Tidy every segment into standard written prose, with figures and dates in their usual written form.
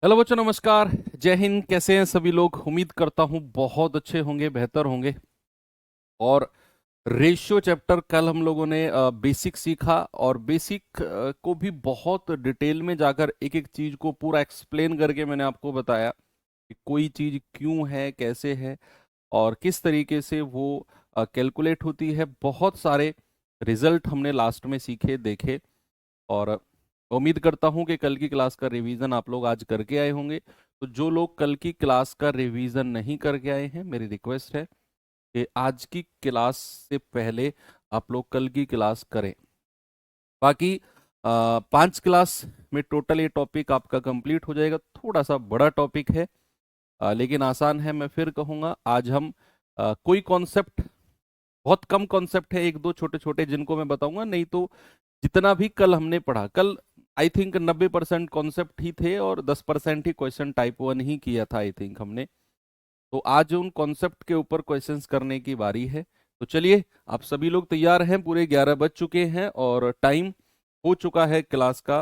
Hello बच्चों, नमस्कार। जय हिंद। कैसे हैं सभी लोग? उम्मीद करता हूँ बहुत अच्छे होंगे, बेहतर होंगे। और रेशियो चैप्टर कल हम लोगों ने बेसिक सीखा, और बेसिक को भी बहुत डिटेल में जाकर एक एक चीज को पूरा एक्सप्लेन करके मैंने आपको बताया कि कोई चीज क्यों है, कैसे है और किस तरीके से वो कैलकुलेट होती है। बहुत सारे रिजल्ट हमने लास्ट में सीखे, देखे। और उम्मीद करता हूं कि कल की क्लास का रिवीजन आप लोग आज करके आए होंगे। तो जो लोग कल की क्लास का रिवीजन नहीं करके आए हैं, मेरी रिक्वेस्ट है कि आज की क्लास से पहले आप लोग कल की क्लास करें। बाकी 5 क्लास में टोटल ये टॉपिक आपका कंप्लीट हो जाएगा। थोड़ा सा बड़ा टॉपिक है, लेकिन आसान है। मैं फिर कहूँगा, आज हम कोई कॉन्सेप्ट, बहुत कम कॉन्सेप्ट है, एक दो छोटे छोटे जिनको मैं बताऊंगा। नहीं तो जितना भी कल हमने पढ़ा, कल आई थिंक 90% कॉन्सेप्ट ही थे और 10% ही क्वेश्चन टाइप 1 ही किया था आई थिंक हमने। तो आज उन कॉन्सेप्ट के ऊपर क्वेश्चंस करने की बारी है। तो चलिए, आप सभी लोग तैयार हैं? पूरे 11 बज चुके हैं और टाइम हो चुका है क्लास का।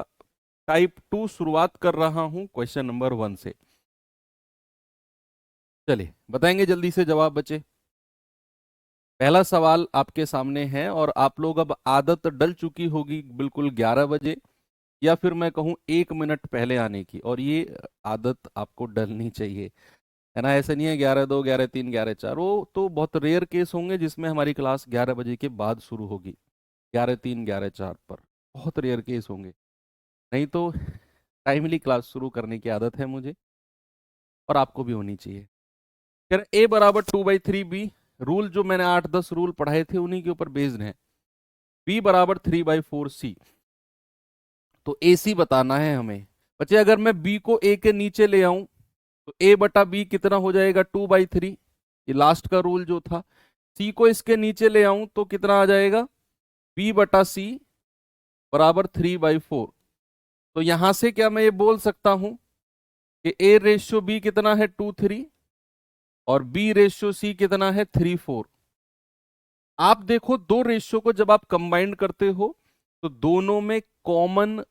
टाइप 2 शुरुआत कर रहा हूं क्वेश्चन नंबर 1 से। चलिए, बताएंगे जल्दी से जवाब बचे। पहला सवाल आपके सामने है और आप लोग अब आदत डल चुकी होगी बिल्कुल 11 बजे, या फिर मैं कहूँ 1 मिनट पहले आने की। और ये आदत आपको डलनी चाहिए, है ना? ऐसा नहीं है 11:02, 11:03, 11:04। वो तो बहुत रेयर केस होंगे जिसमें हमारी क्लास 11 बजे के बाद शुरू होगी, 11:03, 11:04 पर। बहुत रेयर केस होंगे। नहीं तो टाइमली क्लास शुरू करने की आदत है मुझे, और आपको भी होनी चाहिए। कह रहे A = 2/3 B। रूल जो मैंने 8-10 रूल पढ़ाए थे उन्हीं के ऊपर बेस्ड है। B = 3/4 C। तो AC बताना है हमें। बच्चे, अगर मैं B को A के नीचे ले आऊं तो A/B कितना हो जाएगा? 2/3। ये लास्ट का रूल जो था। C को इसके नीचे ले आऊं तो कितना आ जाएगा? B/C = 3/4। तो यहां से क्या मैं ये बोल सकता हूं कि A/B कितना है? 2:3। और B/C कितना है? 3:4। आप देखो, दो रेशियो को जब आप कंबाइन करते हो तो दोनों में कॉमन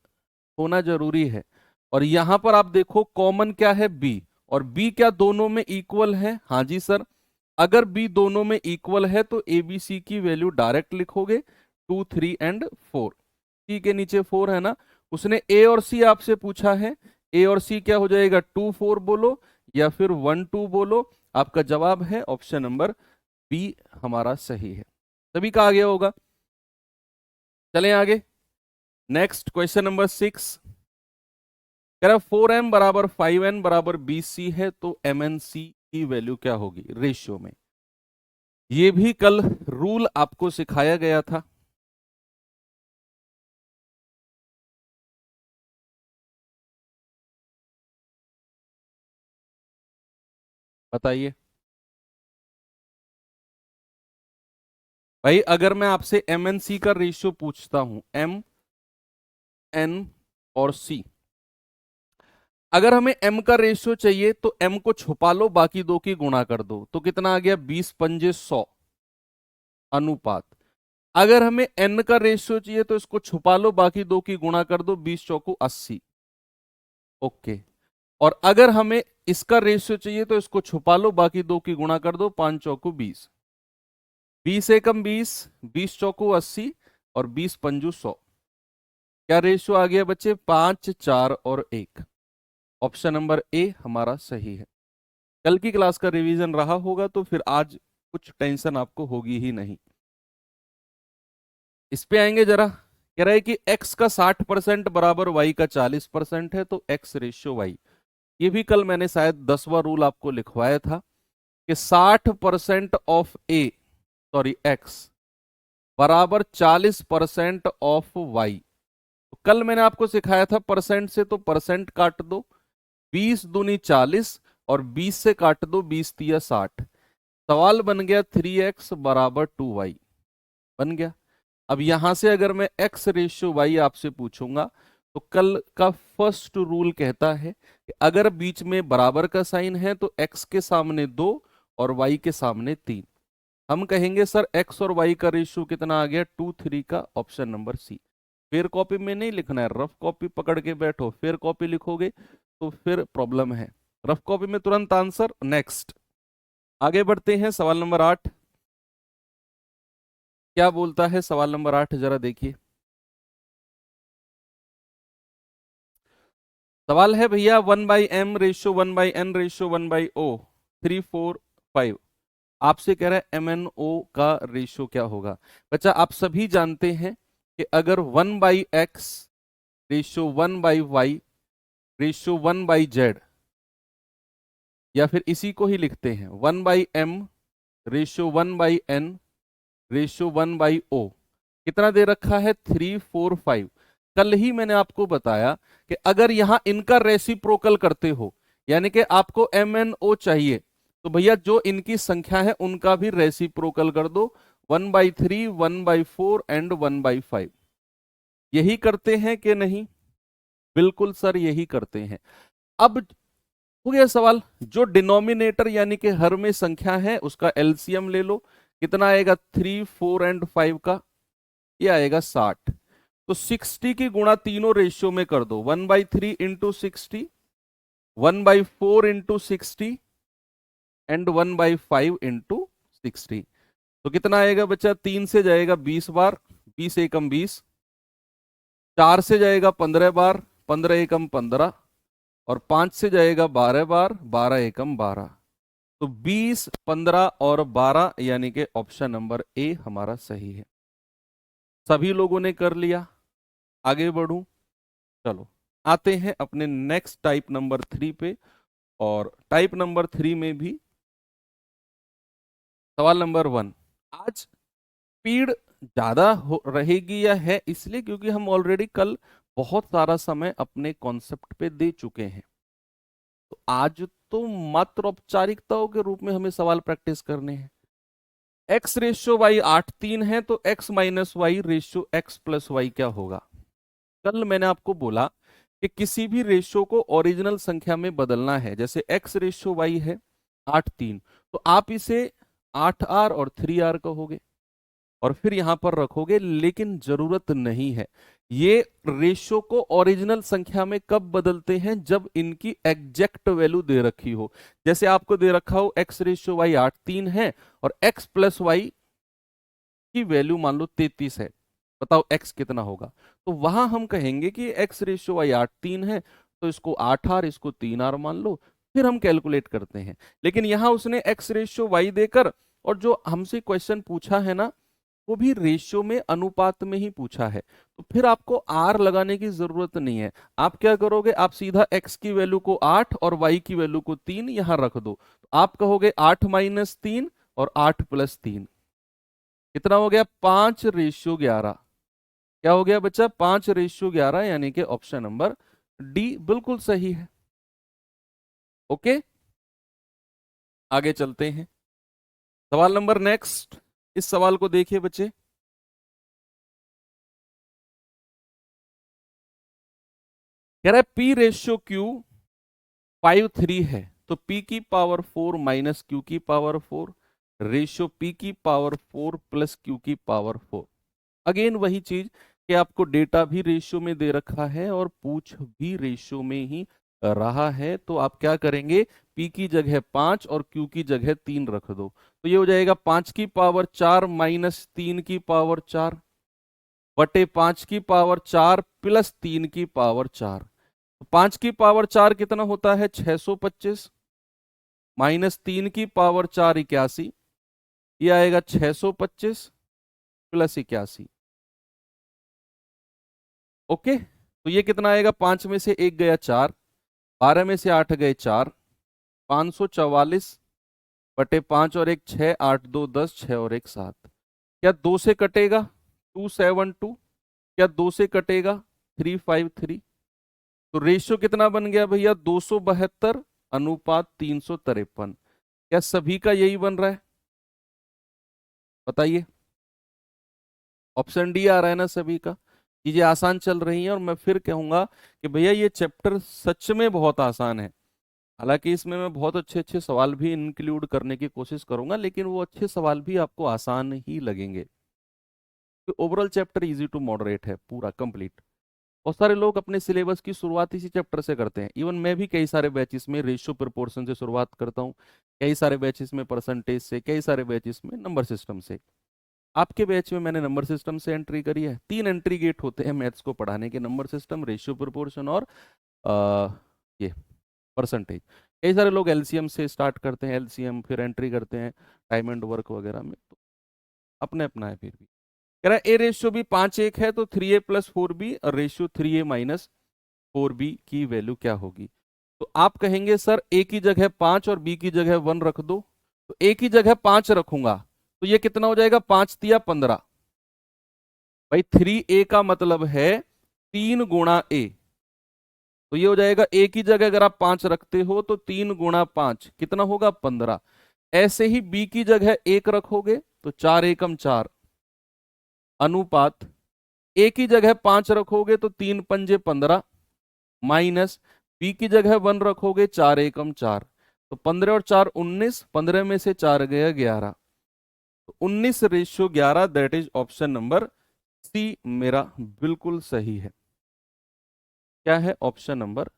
होना जरूरी है। और यहां पर आप देखो, कॉमन क्या है? बी। और बी क्या दोनों में इक्वल है? हाँ जी सर। अगर बी दोनों में इक्वल है तो ए बी सी की वैल्यू डायरेक्ट लिखोगे, 2, 3 एंड 4। सी के नीचे 4 है ना। उसने ए और सी आपसे पूछा है। ए और सी क्या हो जाएगा? 2, 4 बोलो या फिर 1, 2 बोलो। आपका जवाब है ऑप्शन नंबर बी, हमारा सही है। सभी का आ गया होगा। चलें आगे। Next question number 6। कह रहा 4m = 5n = 20c है, तो mnc की वैल्यू क्या होगी रेशियो में? ये भी कल रूल आपको सिखाया गया था। बताइए भाई, अगर मैं आपसे mnc का रेशियो पूछता हूं, m, n और c। अगर हमें m का रेशियो चाहिए तो m को छुपा लो, बाकी दो की गुणा कर दो, तो कितना आ गया? 20×5 = 100 अनुपात। अगर हमें n का रेशियो चाहिए तो इसको छुपा लो, बाकी दो की गुणा कर दो, 20×4 = 80। ओके। और अगर हमें इसका रेशियो चाहिए तो इसको छुपा लो, बाकी दो की गुणा कर दो, 5×4 = 20। 20 × 1 = 20, 20×4 = 80 और 20×5 = 100। क्या रेशियो आ गया बच्चे? 5, 4 और 1। ऑप्शन नंबर ए हमारा सही है। कल की क्लास का रिवीजन रहा होगा तो फिर आज कुछ टेंशन आपको होगी ही नहीं। इस पे आएंगे जरा। कह रहा है कि x का 60% बराबर y का 40% है, तो x/y। ये भी कल मैंने शायद 10वां रूल आपको लिखवाया था कि 60% ऑफ ए, सॉरी x, बराबर 40% ऑफ y। तो कल मैंने आपको सिखाया था परसेंट से, तो परसेंट काट दो, 20 दूनी 40 और 20 से काट दो, 20×3 = 60। सवाल बन गया 3x = 2y। बन गया। अब यहां से अगर मैं x/y आपसे पूछूंगा तो कल का फर्स्ट रूल कहता है कि अगर बीच में बराबर का साइन है तो x के सामने 2 और y के सामने 3। हम कहेंगे सर x और y का रेशियो कितना आ गया? 2, 3 का option number C. Fair copy में नहीं लिखना है, रफ कॉपी पकड़ के बैठो, फेयर कॉपी लिखोगे तो फिर प्रॉब्लम है। रफ कॉपी में तुरंत आंसर। नेक्स्ट आगे बढ़ते हैं, सवाल नंबर 8 क्या बोलता है? सवाल नंबर 8 जरा देखिए। सवाल है भैया 1/m ratio 1/n ratio 1/o 3 4 5। आपसे कह रहा है MnO का रेशियो क्या होगा। बच्चा आप सभी जानते हैं कि अगर 1/x ratio 1/y ratio 1/z, या फिर इसी को ही लिखते हैं 1/m ratio 1/n ratio 1/o, कितना दे रखा है? 3 4 5। कल ही मैंने आपको बताया कि अगर यहां इनका रेसिप्रोकल करते हो, यानी कि आपको MnO चाहिए, तो भैया जो इनकी संख्या है उनका भी रेसिप्रोकल कर दो, 1/3 1/4 एंड 1/5। यही करते हैं कि नहीं? बिल्कुल सर यही करते हैं। अब हो गया सवाल, जो डिनोमिनेटर यानी कि हर में संख्या है उसका एलसीएम ले लो। कितना आएगा? 3 4 एंड 5 का, ये आएगा 60। तो 60 की गुणा तीनों रेशियो में कर दो, 1/3 इंटू 60, 1/4 इंटू 60 एंड 1/5 इंटू 60। तो कितना आएगा बच्चा? 3 से जाएगा 20 बार, 20 एकम 20, 4 से जाएगा 15 बार, 15 एकम 15, और 5 से जाएगा 12 बार, 12 एकम 12। तो 20 15 और 12 यानी कि ऑप्शन नंबर ए हमारा सही है। सभी लोगों ने कर लिया। आगे बढ़ूं? चलो आते हैं अपने नेक्स्ट टाइप नंबर 3 पे। और टाइप नंबर 3 में भी सवाल नंबर 1। आज स्पीड ज्यादा हो रहेगी या है, इसलिए क्योंकि हम ऑलरेडी कल बहुत सारा समय अपने कॉन्सेप्ट पे दे चुके हैं। तो आज तो मात्र औपचारिकताओं के रूप में हमें सवाल प्रैक्टिस करने हैं। x रेशियो वाई 8 3 है, तो x minus Y ratio x plus Y क्या होगा? कल मैंने आपको बोला कि किसी भी रेशियो को ओरिजिनल संख्या में बदलना है। जैसे x रेशियो वाई है 8 3, तो आप इसे 8r और 3r कहोगे और फिर यहां पर रखोगे, लेकिन जरूरत नहीं है। ये रेशियो को ओरिजिनल संख्या में कब बदलते हैं? जब इनकी एग्जैक्ट वैल्यू दे रखी हो। जैसे आपको दे रखा हो x रेशियो वाई 8 3 है और x प्लस वाई की वैल्यू मान लो 33 है, बताओ x कितना होगा? तो वहां हम कहेंगे कि x रेशियो वाई 8 3 है, तो इसको 8r इसको 3r मान लो, फिर हम कैलकुलेट करते हैं। लेकिन यहां उसने x रेशियो वाई देकर, और जो हमसे क्वेश्चन पूछा है ना, वो भी रेशियो में अनुपात में ही पूछा है, तो फिर आपको आर लगाने की जरूरत नहीं है। आप क्या करोगे? आप सीधा x की वैल्यू को 8 और y की वैल्यू को 3 यहां रख दो। तो आप कहोगे 8 माइनस 3 और 8 प्लस 3 कितना हो गया? 5/11। क्या हो गया बच्चा? 5/11, यानी कि ऑप्शन नंबर डी बिल्कुल सही है। ओके आगे चलते हैं, सवाल नंबर नेक्स्ट। इस सवाल को देखिए बच्चे। कह रहा है P रेशियो Q 5 3 है, तो P की पावर 4 माइनस Q की पावर 4 रेशियो P की पावर 4 प्लस Q की पावर 4। अगेन वही चीज कि आपको डेटा भी रेशियो में दे रखा है और पूछ भी रेशियो में ही रहा है, तो आप क्या करेंगे? P की जगह 5 और Q की जगह 3 रख दो। तो ये हो जाएगा 5 की पावर 4 माइनस 3 की पावर 4 बटे 5 की पावर 4 प्लस 3 की पावर 4। 5 की पावर 4 कितना होता है? 625 माइनस 3 की पावर 4 81, ये आएगा 625 प्लस 81। ओके, तो ये कितना आएगा? 5 में से 1 गया 4, 12 में से 8 गए 4, 544 बटे 5 और 1 6, 8 2 10, 6 और 1 7। क्या 2 से कटेगा? 272। क्या 2 से कटेगा? 353। तो रेशियो कितना बन गया भैया? 272 अनुपात 353। क्या सभी का यही बन रहा है? बताइए। ऑप्शन डी आ रहा है ना सभी का? चीजें आसान चल रही हैं, और मैं फिर कहूंगा कि भैया ये चैप्टर सच में बहुत आसान है। हालांकि इसमें मैं बहुत अच्छे अच्छे सवाल भी इंक्लूड करने की कोशिश करूंगा, लेकिन वो अच्छे सवाल भी आपको आसान ही लगेंगे। तो overall chapter easy to moderate है, पूरा कंप्लीट। बहुत सारे लोग अपने सिलेबस की शुरुआत इसी चैप्टर से करते हैं। इवन मैं भी कई सारे बैचेस में रेशियो प्रोपोर्शन से शुरुआत करता हूँ, कई सारे बैचेस में परसेंटेज से, कई सारे बैचेस में नंबर सिस्टम से। आपके बैच में मैंने नंबर सिस्टम से एंट्री करी है। 3 एंट्री गेट होते हैं मैथ्स को पढ़ाने के, नंबर सिस्टम, रेशियो प्रोपोर्शन और ये परसेंटेज। कई सारे लोग एलसीएम से स्टार्ट करते हैं, एलसीएम फिर एंट्री करते हैं टाइम एंड वर्क वगैरह में, तो अपने अपना है। फिर भी कह रहा है ए रेशियो बी 5:1 है तो 3a + 4b और रेशियो 3a - 4b की वैल्यू क्या होगी। तो आप कहेंगे सर ए की जगह 5 और बी की जगह 1 रख दो। तो ए की जगह 5 रखूंगा तो ये कितना हो जाएगा, 5 तिया 15। भाई 3a का मतलब है 3 गुणा ए, तो ये हो जाएगा ए की जगह अगर आप 5 रखते हो तो 3 गुणा 5 कितना होगा, 15। ऐसे ही बी की जगह 1 रखोगे तो 4 एकम 4 अनुपात, ए की जगह 5 रखोगे तो 3 पंजे 15 माइनस बी की जगह 1 रखोगे 4 एकम 4, तो 15 और 4 19, 15 में से 4 गया 11, तो 19:11, that is option number C मेरा बिल्कुल सही है। क्या है, ऑप्शन नंबर।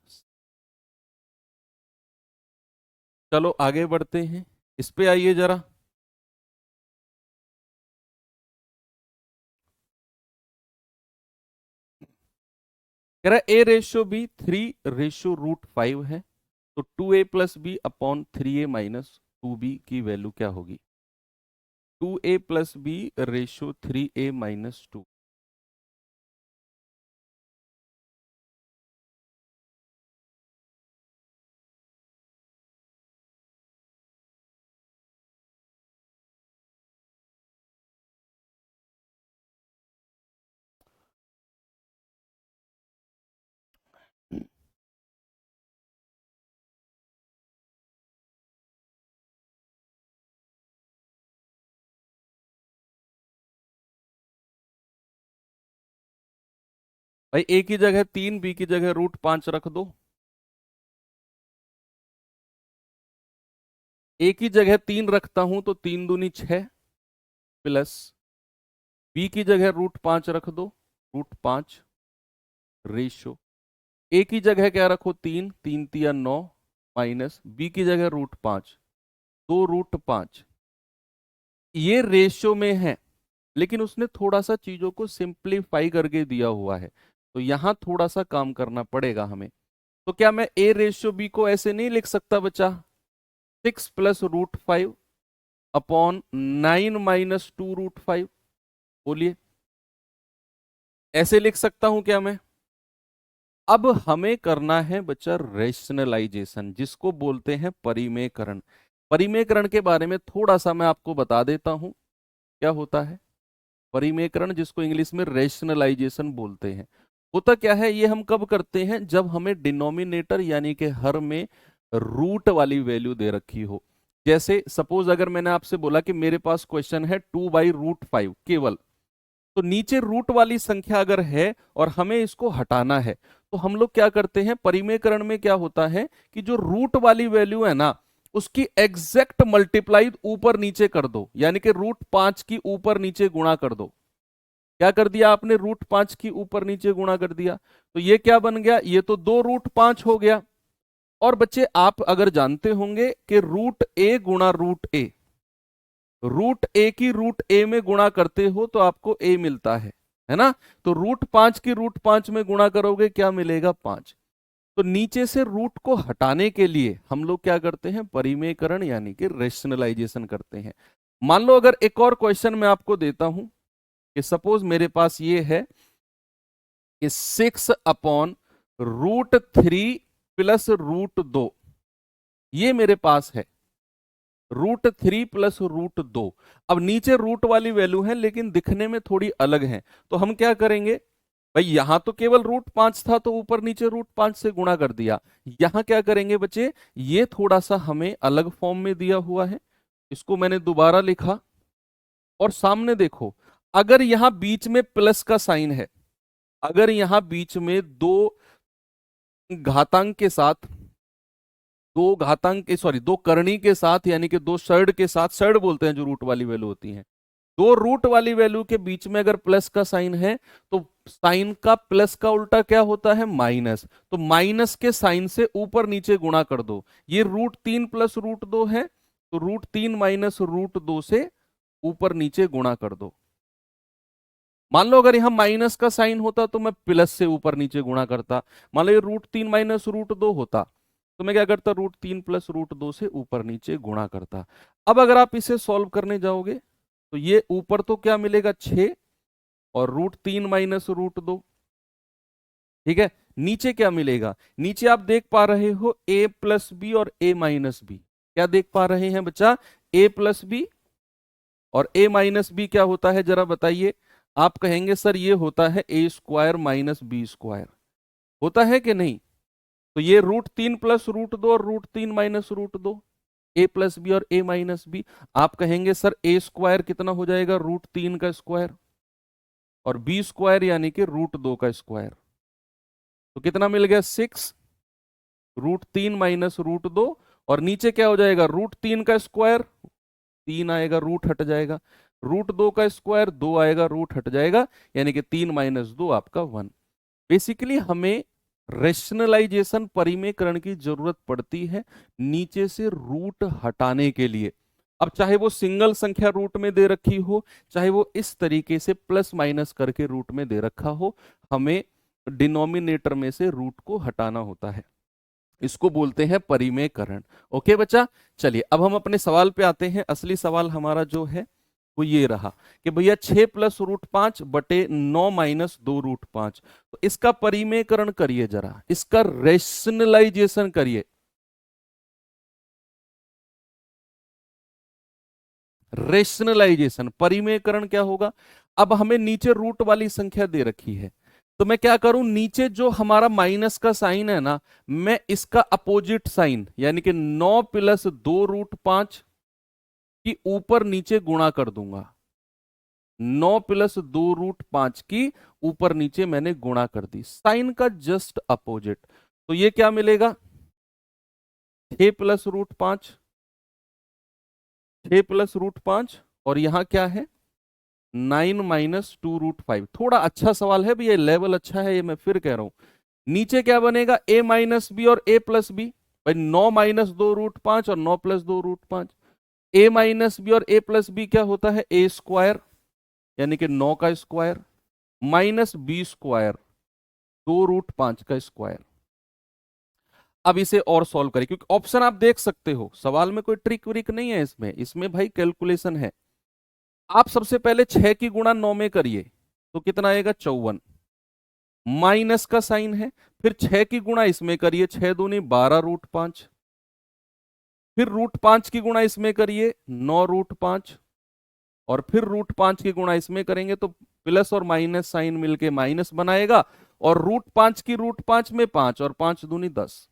चलो आगे बढ़ते हैं, इस पे आइए जरा। कह रहा है ए रेशियो बी 3:√5 है तो 2a + b upon 3a - 2b की वैल्यू क्या होगी। 2a + b ratio 3a - 2। भाई ए की जगह 3, बी की जगह √5 रख दो। ए की जगह 3 रखता हूं तो 3 दूनी 6 प्लस बी की जगह √5 रख दो, √5 रेशो, ए की जगह क्या रखो 3, 3 तिया 9 माइनस बी की जगह √5, 2√5। ये रेशियो में है लेकिन उसने थोड़ा सा चीजों को सिंप्लीफाई करके दिया हुआ है, तो यहां थोड़ा सा काम करना पड़ेगा हमें। तो क्या मैं ए रेशियो बी को ऐसे नहीं लिख सकता बच्चा, 6 + √5 अपॉन 9 - 2√5, बोलिए ऐसे लिख सकता हूं क्या मैं। अब हमें करना है बच्चा रेशनलाइजेशन, जिसको बोलते हैं परिमेयकरण। परिमेयकरण के बारे में थोड़ा सा मैं आपको बता देता हूं क्या होता है परिमेयकरण, जिसको इंग्लिश में रेशनलाइजेशन बोलते हैं। होता क्या है, ये हम कब करते हैं, जब हमें डिनोमिनेटर यानी कि हर में रूट वाली वैल्यू दे रखी हो। जैसे सपोज अगर मैंने आपसे बोला कि मेरे पास क्वेश्चन है 2/√5 केवल, तो नीचे रूट वाली संख्या अगर है और हमें इसको हटाना है, तो हम लोग क्या करते हैं, परिमेयकरण में क्या होता है कि जो रूट वाली वैल्यू है ना, उसकी एग्जैक्ट मल्टीप्लाई ऊपर नीचे कर दो, यानी कि √5 की ऊपर नीचे गुणा कर दो। क्या कर दिया आपने, √5 की ऊपर नीचे गुणा कर दिया, तो ये क्या बन गया, ये तो 2√5 हो गया। और बच्चे आप अगर जानते होंगे कि √a गुणा √a, √a की √a में गुणा करते हो तो आपको a मिलता है ना। तो √5 की √5 में गुणा करोगे क्या मिलेगा, 5। तो नीचे से रूट को हटाने के लिए हम लोग क्या करते हैं, परिमेयकरण यानी कि रेशनलाइजेशन करते हैं। मान लो अगर एक और क्वेश्चन मैं आपको देता हूं कि सपोज मेरे पास ये है कि 6/√3 + √2, ये मेरे पास है √3 + √2। अब नीचे रूट वाली वैल्यू है लेकिन दिखने में थोड़ी अलग है, तो हम क्या करेंगे, भाई यहां तो केवल √5 था तो ऊपर नीचे √5 से गुणा कर दिया। यहां क्या करेंगे बच्चे, ये थोड़ा सा हमें अलग फॉर्म में दिया हुआ है, इसको मैंने दोबारा लिखा। और सामने देखो, अगर यहां बीच में प्लस का साइन है, अगर यहां बीच में दो घातांक के साथ, दो घातांक के सॉरी दो करणी के साथ यानी कि दो शर्ड के साथ, शर्ड बोलते हैं जो रूट वाली वैल्यू होती है, दो रूट वाली वैल्यू के बीच में अगर प्लस का साइन है तो साइन का प्लस का उल्टा क्या होता है, माइनस। तो माइनस के साइन से ऊपर नीचे गुणा कर दो। ये √3 प्लस √2 है, तो √3 माइनस √2 से ऊपर नीचे गुणा कर दो। मान लो अगर यहां माइनस का साइन होता तो मैं प्लस से ऊपर नीचे गुणा करता। मान लो ये √3 माइनस √2 होता तो मैं क्या करता, √3 प्लस √2 से ऊपर नीचे गुणा करता। अब अगर आप इसे सॉल्व करने जाओगे तो ये ऊपर तो क्या मिलेगा, 6 और √3 माइनस √2, ठीक है। नीचे क्या मिलेगा, नीचे आप देख पा रहे हो a प्लस बी और a माइनस बी। क्या देख पा रहे हैं बच्चा, a प्लस बी और a माइनस बी क्या होता है जरा बताइए। आप कहेंगे सर ये होता है a² माइनस b², होता है कि नहीं। तो ये √3 प्लस √2 और √3 माइनस √2, a प्लस बी और a माइनस बी। आप कहेंगे सर a² कितना हो जाएगा, √3 का स्क्वायर, और b² यानी कि √2 का स्क्वायर। तो कितना मिल गया, 6 √3 माइनस √2, और नीचे क्या हो जाएगा, √3 का स्क्वायर 3 आएगा, रूट हट जाएगा, √2 का स्क्वायर 2 आएगा, रूट हट जाएगा, यानी कि 3 माइनस 2 आपका 1। बेसिकली हमें रेशनलाइजेशन परिमेयकरण की जरूरत पड़ती है नीचे से रूट हटाने के लिए। अब चाहे वो सिंगल संख्या रूट में दे रखी हो, चाहे वो इस तरीके से प्लस माइनस करके रूट में दे रखा हो, हमें डिनोमिनेटर में से रूट को हटाना होता है। इसको बोलते हैं परिमेयकरण। ओके बच्चा, चलिए अब हम अपने सवाल पे आते हैं। असली सवाल हमारा जो है वो ये रहा कि भैया 6 प्लस √5 बटे 9 माइनस 2 √5, तो इसका परिमेयकरण करिए, जरा इसका रेशनलाइजेशन करिए। रेशनलाइजेशन परिमेयकरण क्या होगा, अब हमें नीचे रूट वाली संख्या दे रखी है, तो मैं क्या करूं, नीचे जो हमारा माइनस का साइन है ना, मैं इसका अपोजिट साइन यानी कि 9 प्लस 2 √5 की ऊपर नीचे गुणा कर दूंगा। 9 प्लस 2 √5 की ऊपर नीचे मैंने गुणा कर दी, साइन का जस्ट अपोजिट। तो ये क्या मिलेगा, 6 प्लस √5, 6 प्लस √5, और यहां क्या है 9 माइनस 2 √5। थोड़ा अच्छा सवाल है भैया, लेवल अच्छा है, ये मैं फिर कह रहा हूं। नीचे क्या बनेगा, a माइनस बी और a प्लस बी। भाई 9 माइनस 2 √5 और 9 प्लस 2 √5। a माइनस बी और a प्लस बी क्या होता है, a² यानी कि 9 का स्क्वायर माइनस b² 2 √5 का स्क्वायर। अब इसे और सॉल्व करें, क्योंकि ऑप्शन आप देख सकते हो, सवाल में कोई ट्रिक व्रिक नहीं है इसमें, इसमें भाई कैलकुलेशन है। आप सबसे पहले 6 की गुणा 9 में करिए तो कितना आएगा, 54, माइनस का साइन है। फिर 6 की गुणा इसमें करिए, 6 दूनी 12 √5। फिर √5 की गुणा इसमें करिए, 9 √5। और फिर √5 की गुणा इसमें करेंगे तो प्लस और माइनस साइन मिलके माइनस बनाएगा, और √5 की √5 में 5 और 5 दूनी 10।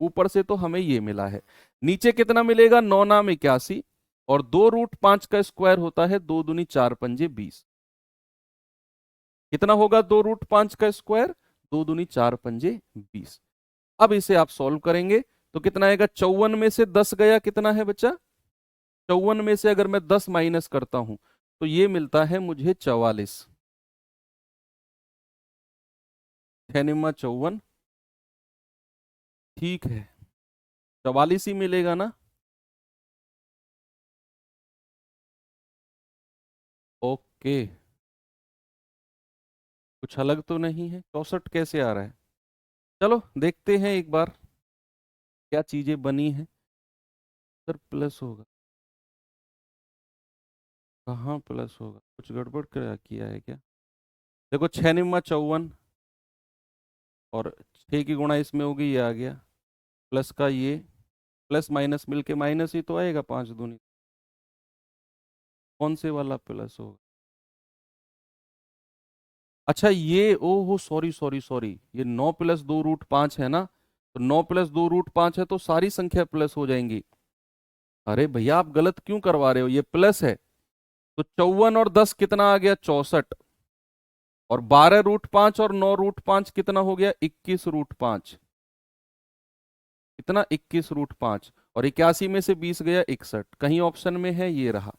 ऊपर से तो हमें ये मिला है, नीचे कितना मिलेगा, 9 नाम 81, और 2 √5 का स्क्वायर होता है 2 दूनी 4 पंजे 20। कितना होगा 2 √5 का स्क्वायर, 2 दूनी 4 पंजे 20। अब इसे आप सॉल्व करेंगे तो कितना आएगा, 54 में से 10 गया, कितना है बच्चा, 54 में से अगर मैं 10 माइनस करता हूं तो ये मिलता है मुझे 44। 6×54, ठीक है, 44 ही मिलेगा ना। ओके, कुछ अलग तो नहीं है, 64 कैसे आ रहा है। चलो देखते हैं एक बार क्या चीजें बनी हैं। सर प्लस होगा, कहाँ प्लस होगा, कुछ गड़बड़ किया है क्या। देखो 6×54, और 6 की गुणा इसमें होगी, ये आ गया, प्लस का ये, प्लस माइनस मिलके माइनस ही तो आएगा, 5 दूनी, कौन से वाला प्लस होगा। अच्छा ये, ओहो सॉरी सॉरी सॉरी, ये 9 प्लस 2 √5 है ना, तो 9 प्लस 2 √5 है तो सारी संख्या प्लस हो जाएंगी। अरे भैया आप गलत क्यों करवा रहे हो, ये प्लस है। तो 54 और 10 कितना आ गया, 64, और 12 √5 और 9 √5 कितना हो गया, 21 √5। कितना, 21 √5, और 81 में से 20 गया 61, कहीं ऑप्शन में है, ये रहा।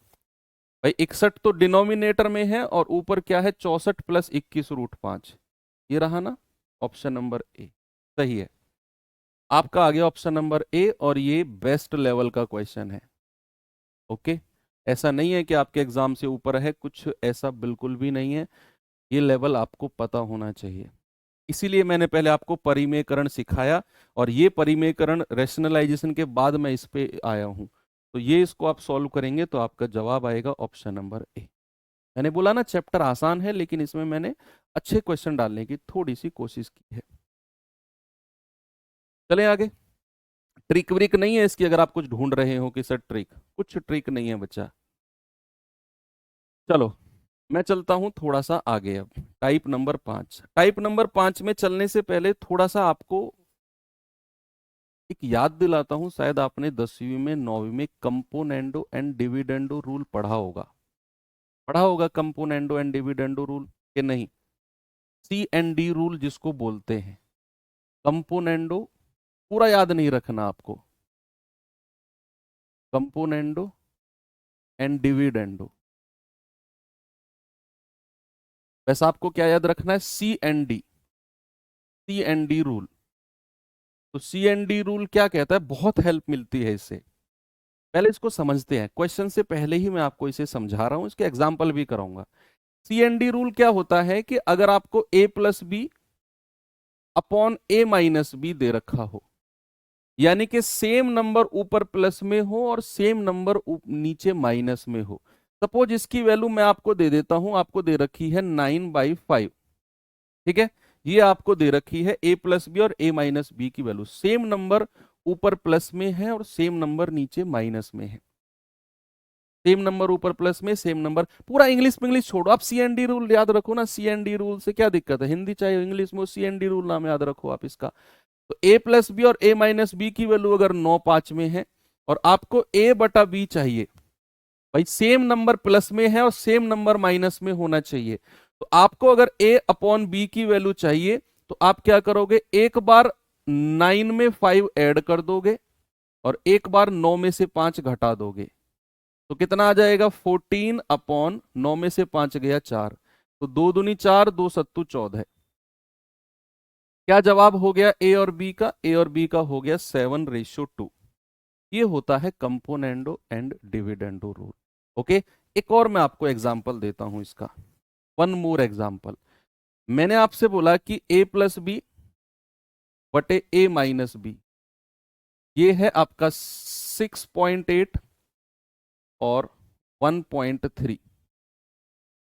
भाई 61 तो डिनोमिनेटर में है और ऊपर क्या है 64 प्लस 21√5, ये रहा ना ऑप्शन नंबर ए सही है। आपका आ गया ऑप्शन नंबर ए और ये बेस्ट लेवल का क्वेश्चन है। ओके, ऐसा नहीं है कि आपके एग्जाम से ऊपर है, कुछ ऐसा बिल्कुल भी नहीं है, ये लेवल आपको पता होना चाहिए। इसीलिए मैंने पहले आपको परिमेयकरण सिखाया और ये परिमेयकरण रैशनलाइजेशन के बाद मैं इस पे आया हूं। तो ये इसको आप सॉल्व करेंगे तो आपका जवाब आएगा ऑप्शन नंबर ए। मैंने बोला ना चैप्टर आसान है, लेकिन इसमें मैंने अच्छे क्वेश्चन डालने की थोड़ी सी कोशिश की है। चलें आगे। ट्रिक व्रिक नहीं है इसकी, अगर आप कुछ ढूंढ रहे हो कि सर ट्रिक, कुछ ट्रिक नहीं है बच्चा। चलो मैं चलता हूं थोड़ा सा आगे। अब टाइप नंबर 5 में चलने से पहले थोड़ा सा आपको एक याद दिलाता हूं। शायद आपने 10वीं में 9वीं में कंपोनेंडो एंड डिविडेंडो रूल पढ़ा होगा कंपोनेंडो एंड डिविडेंडो रूल के नहीं, CND रूल जिसको बोलते हैं। कंपोनेंडो पूरा याद नहीं रखना आपको, कंपोनेंडो एंड डिविडेंडो, वैसे आपको क्या याद रखना है, CND रूल। तो CND रूल क्या कहता है, बहुत हेल्प मिलती है इससे। पहले इसको समझते हैं, क्वेश्चन से पहले ही मैं आपको इसे समझा रहा हूं, इसके एग्जाम्पल भी कराऊंगा। CND रूल क्या होता है कि अगर आपको A+B अपॉन A-B दे रखा हो, यानी कि सेम नंबर ऊपर प्लस में हो और सेम नंबर नीचे माइनस में हो। सपोज इसकी वैल्यू मैं आपको दे देता हूं, आपको दे रखी है 9/5, ठीक है। ये आपको दे रखी है A+B और A-B की वैल्यू, सेम नंबर ऊपर प्लस में है और सेम नंबर नीचे माइनस में है। सेम नंबर ऊपर प्लस में, सेम नंबर, पूरा इंग्लिश में इंग्लिश छोड़ो, आप CND रूल याद रखो ना। CND रूल से क्या दिक्कत है, हिंदी चाहे इंग्लिश में, CND रूल नाम याद रखो आप इसका। तो A+B और A-B की वैल्यू अगर 9/5 में है और आपको A/B चाहिए, भाई सेम नंबर प्लस में है और सेम नंबर माइनस में होना चाहिए। तो आपको अगर A/B की वैल्यू चाहिए तो आप क्या करोगे, एक बार 9 में 5 ऐड कर दोगे और एक बार 9 में से 5 घटा दोगे, तो कितना आ जाएगा, 14/9 में से 5 गया 4, तो 2 दूनी 4, 2 सत्तू 14। क्या जवाब हो गया ए और बी का, ए और बी का हो गया 7:2। ये होता है componendo and dividendo rule. Okay, एक और मैं आपको एग्जांपल देता हूं इसका, वन मोर एग्जांपल। मैंने आपसे बोला कि A+B बटे A-B, ये है आपका 6.8 और 1.3।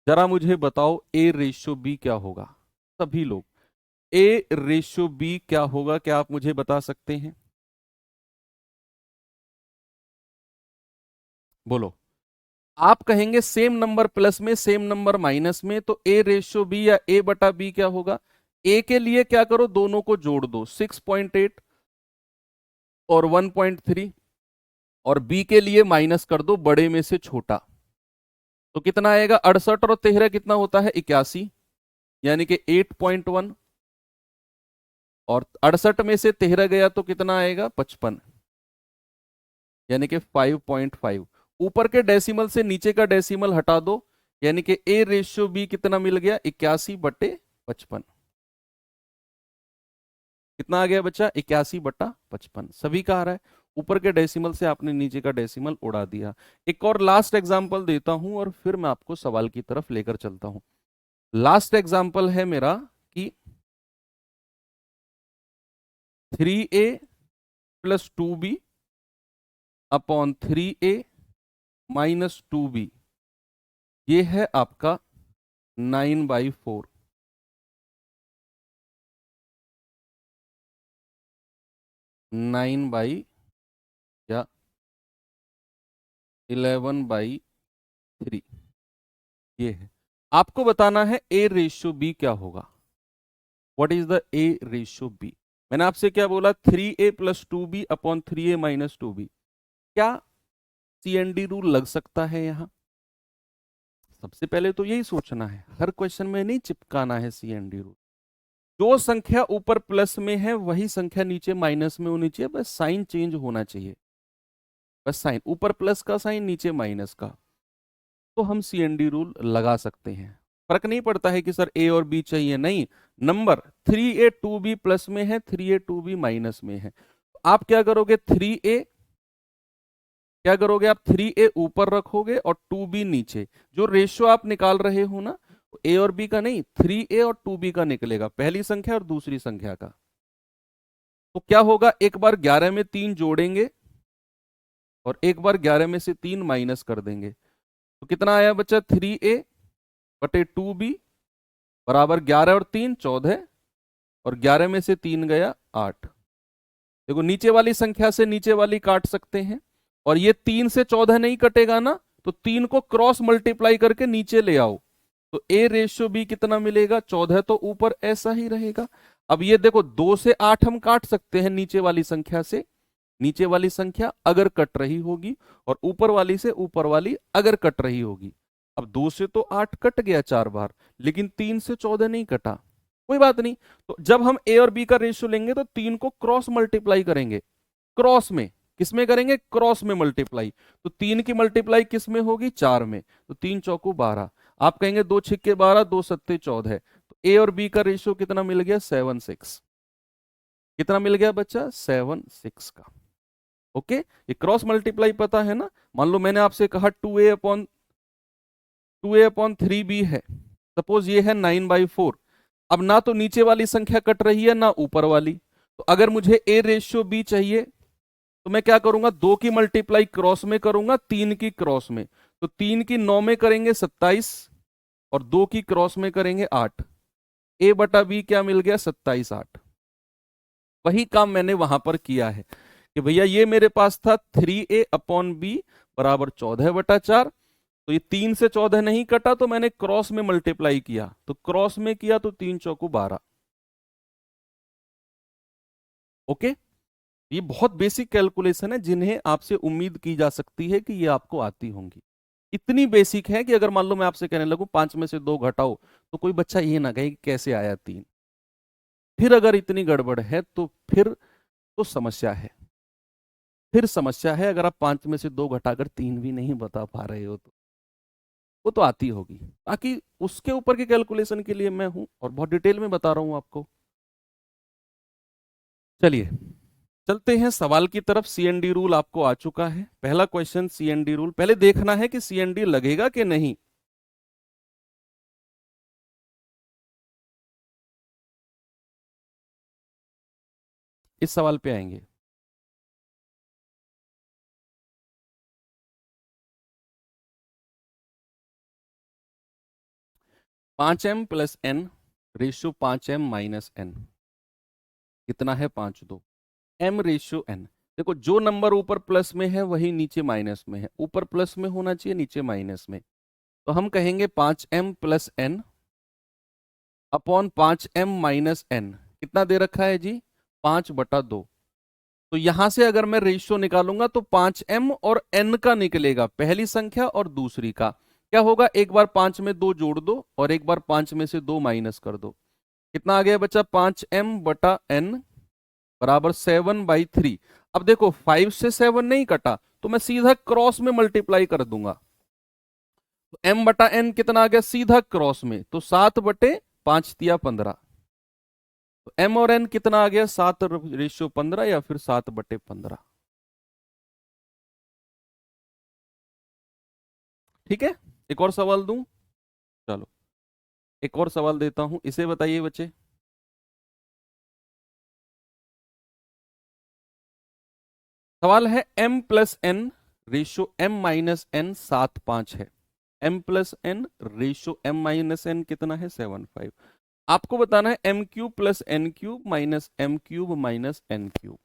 जरा मुझे बताओ A/B क्या होगा, सभी लोग, A/B क्या होगा, क्या आप मुझे बता सकते हैं, बोलो। आप कहेंगे सेम नंबर प्लस में सेम नंबर माइनस में, तो A/B या A/B क्या होगा। A के लिए क्या करो, दोनों को जोड़ दो, 6.8 और 1.3, और B के लिए माइनस कर दो बड़े में से छोटा, तो कितना आएगा, 68 और 13 कितना होता है, 81, यानी कि 8.1, और 68 में से 13 गया तो कितना आएगा, 55, यानी कि 5.5। ऊपर के डेसिमल से नीचे का डेसिमल हटा दो, यानी कि A/B कितना मिल गया, 81/55। कितना आ गया बच्चा, 81/55, सभी का आ रहा है। ऊपर के डेसिमल से आपने नीचे का डेसिमल उड़ा दिया। एक और लास्ट एग्जांपल देता हूं और फिर मैं आपको सवाल की तरफ लेकर चलता हूं। लास्ट एग्जांपल है मेरा कि 3A + 2B upon 3A - 2B, ये है आपका 9/4। 9 या 11/3, ये है। आपको बताना है A/B क्या होगा, व्हाट इज द A/B। मैंने आपसे क्या बोला, 3A + 2B upon 3A - 2B। क्या CND रूल लग सकता है यहां, सबसे पहले तो यही सोचना है, हर क्वेश्चन में नहीं चिपकाना है CND रूल। जो संख्या ऊपर प्लस में है वही संख्या नीचे माइनस में होनी चाहिए, बस साइन चेंज होना चाहिए, बस साइन, ऊपर प्लस का साइन नीचे माइनस का। तो हम CND रूल लगा सकते हैं। फर्क नहीं पड़ता है कि सर A और B चाहिए, नहीं, नंबर 3A 2B प्लस में है, 3A 2B माइनस में है। आप क्या करोगे, 3A क्या करोगे, आप 3A ऊपर रखोगे और 2B नीचे। जो रेशियो आप निकाल रहे हो ना, A और B का नहीं, 3A और 2B का निकलेगा, पहली संख्या और दूसरी संख्या का। तो क्या होगा, एक बार 11 में 3 जोड़ेंगे और एक बार 11 में से 3 माइनस कर देंगे। तो कितना आया बच्चा, 3A बटे 2B बराबर 11 और 3 14, और 11 में से 3 गया 8। देखो नीचे वाली संख्या से नीचे वाली काट सकते हैं, और ये 3 से 14 नहीं कटेगा ना, तो 3 को क्रॉस मल्टीप्लाई करके नीचे ले आओ, तो A रेशियो B कितना मिलेगा, 14, तो ऊपर ऐसा ही रहेगा। अब ये देखो 2 से 8 हम काट सकते हैं नीचे वाली संख्या से, नीचे वाली संख्या अगर कट रही होगी, और ऊपर वाली से ऊपर वाली अगर कट रही होगी। अब 2 से तो 8 कट गया 4 बार, लेकिन 3 से 14 नहीं कटा, कोई बात नहीं। तो जब हम A और B का रेशियो लेंगे तो 3 को क्रॉस मल्टीप्लाई करेंगे, क्रॉस में, किसमें करेंगे, क्रॉस में मल्टीप्लाई। तो 3 की मल्टीप्लाई किस में होगी, 4 में, तो 3 चौकू 12। आप कहेंगे 2 छिक्के 12, 2 सत्ते 14, तो A और B का रेशियो कितना मिल गया, 7:6। कितना मिल गया बच्चा, 7:6 का। ओके, ये क्रॉस मल्टीप्लाई पता है ना। मान लो मैंने आपसे कहा 2A अपॉन 3B है, सपोज ये है 9/4। अब ना तो नीचे वाली संख्या कट रही है ना ऊपर वाली, तो अगर मुझे A रेशियो B चाहिए तो मैं क्या करूंगा, 2 की मल्टीप्लाई क्रॉस में करूंगा, 3 की क्रॉस में, तो 3 की 9 में करेंगे 27, और 2 की क्रॉस में करेंगे 8। A बटा B क्या मिल गया, 27 8। वही काम मैंने वहां पर किया है कि भैया ये मेरे पास था 3A/B बराबर 14/4। तो ये 3 से 14 नहीं कटा, तो मैंने क्रॉस में मल्टीप्लाई किया, तो क्रॉस में किया तो 3 चौकू 12। ओके, ये बहुत बेसिक कैलकुलेशन है जिन्हें आपसे उम्मीद की जा सकती है कि ये आपको आती होंगी। इतनी बेसिक है कि अगर मान लो मैं आपसे कहने लगूं 5 में से 2 घटाओ, तो कोई बच्चा ये ना कहे कि कैसे आया 3। फिर अगर इतनी गड़बड़ है तो फिर तो समस्या है, फिर समस्या है। अगर आप 5 में से 2 घटाकर 3 भी नहीं बता पा रहे हो तो वो तो आती होगी। बाकी उसके ऊपर के कैलकुलेशन के लिए मैं हूं और बहुत डिटेल में बता रहा हूं आपको। चलिए चलते हैं सवाल की तरफ। CND रूल आपको आ चुका है। पहला क्वेश्चन CND रूल, पहले देखना है कि CND लगेगा कि नहीं। इस सवाल पे आएंगे। 5m plus n ratio 5m minus n कितना है, 5/2। m रेशियो n, देखो जो नंबर ऊपर प्लस में है वही नीचे माइनस में है, ऊपर प्लस में होना चाहिए नीचे माइनस में। तो हम कहेंगे 5m plus n upon 5m minus n, कितना दे रखा है जी, 5/2। तो यहां से अगर मैं रेशियो निकालूंगा तो 5m और n का निकलेगा, पहली संख्या और दूसरी का। क्या होगा, एक बार 5 में 2 जोड़ दो और एक बार 5 में से 2 माइनस कर दो। कितना आ गया बच्चा, 5m/n बराबर 7/3। अब देखो 5 से 7 नहीं कटा, तो मैं सीधा क्रॉस में मल्टीप्लाई कर दूंगा। तो m/n कितना आ गया, सीधा क्रॉस में, तो 7/5 × 15। तो m और n कितना आ गया, 7/15 या फिर 7/15। ठीक है, एक और सवाल दूं, चलो एक और सवाल देता हूं, इसे बताइए बच्चे। सवाल है m plus n ratio m minus n 7/5 है। m plus n ratio m minus n कितना है, 7/5। आपको बताना है m³ plus n³ minus m³ minus n³।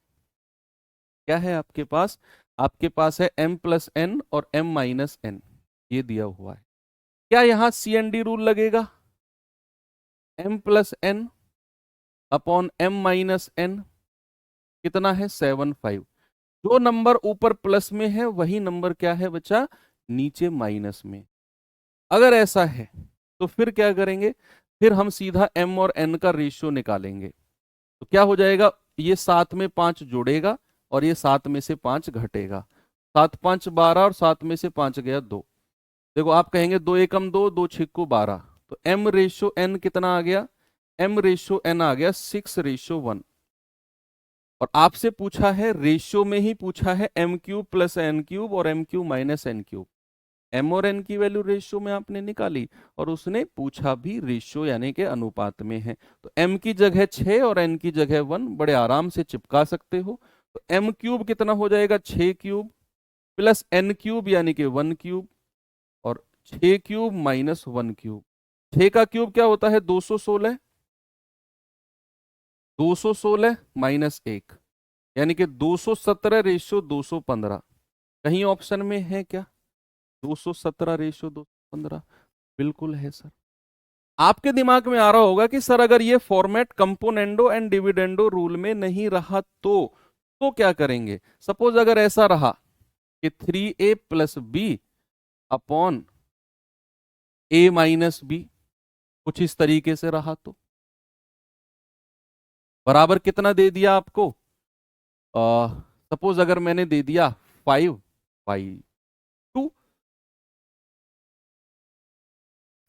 क्या है आपके पास, आपके पास है m प्लस n और m माइनस n, ये दिया हुआ है। क्या यहां CND रूल लगेगा, m plus n upon m minus n कितना है, 7/5। जो नंबर ऊपर प्लस में है वही नंबर क्या है बच्चा, नीचे माइनस में। अगर ऐसा है तो फिर क्या करेंगे, फिर हम सीधा m और n का रेशियो निकालेंगे। तो क्या हो जाएगा, ये 7 में 5 जोड़ेगा और ये 7 में से 5 घटेगा। 7×5 = 12 और 7 में से 5 गया 2। देखो आप कहेंगे 2 एकम 2, 2 छिक्कू 12, तो m रेशो n कितना आ गया, m रेशो n आ गया 6:1। और आपसे पूछा है रेशियो में ही पूछा है m cube plus n cube और m cube minus n cube. m और n की वैल्यू रेशियो में आपने निकाली और उसने पूछा भी रेशियो यानी कि अनुपात में है। तो m की जगह 6 और n की जगह 1 बड़े आराम से चिपका सकते हो। तो m क्यूब कितना हो जाएगा, 6 क्यूब प्लस n क्यूब यानी कि 1 क्यूब और 6 क्यूब माइनस 1 क्यूब। 6 का क्यूब क्या होता है, 216, 216 माइनस 1 यानी कि 217 रेशियो 215। कहीं ऑप्शन में है क्या 217 रेशियो 215? बिल्कुल है सर। आपके दिमाग में आ रहा होगा कि सर अगर ये format componendo and dividendo rule में नहीं रहा तो क्या करेंगे। सपोज अगर ऐसा रहा कि 3a plus B upon a minus B, कुछ इस तरीके से रहा तो बराबर कितना दे दिया आपको, सपोज अगर मैंने दे दिया 5/2,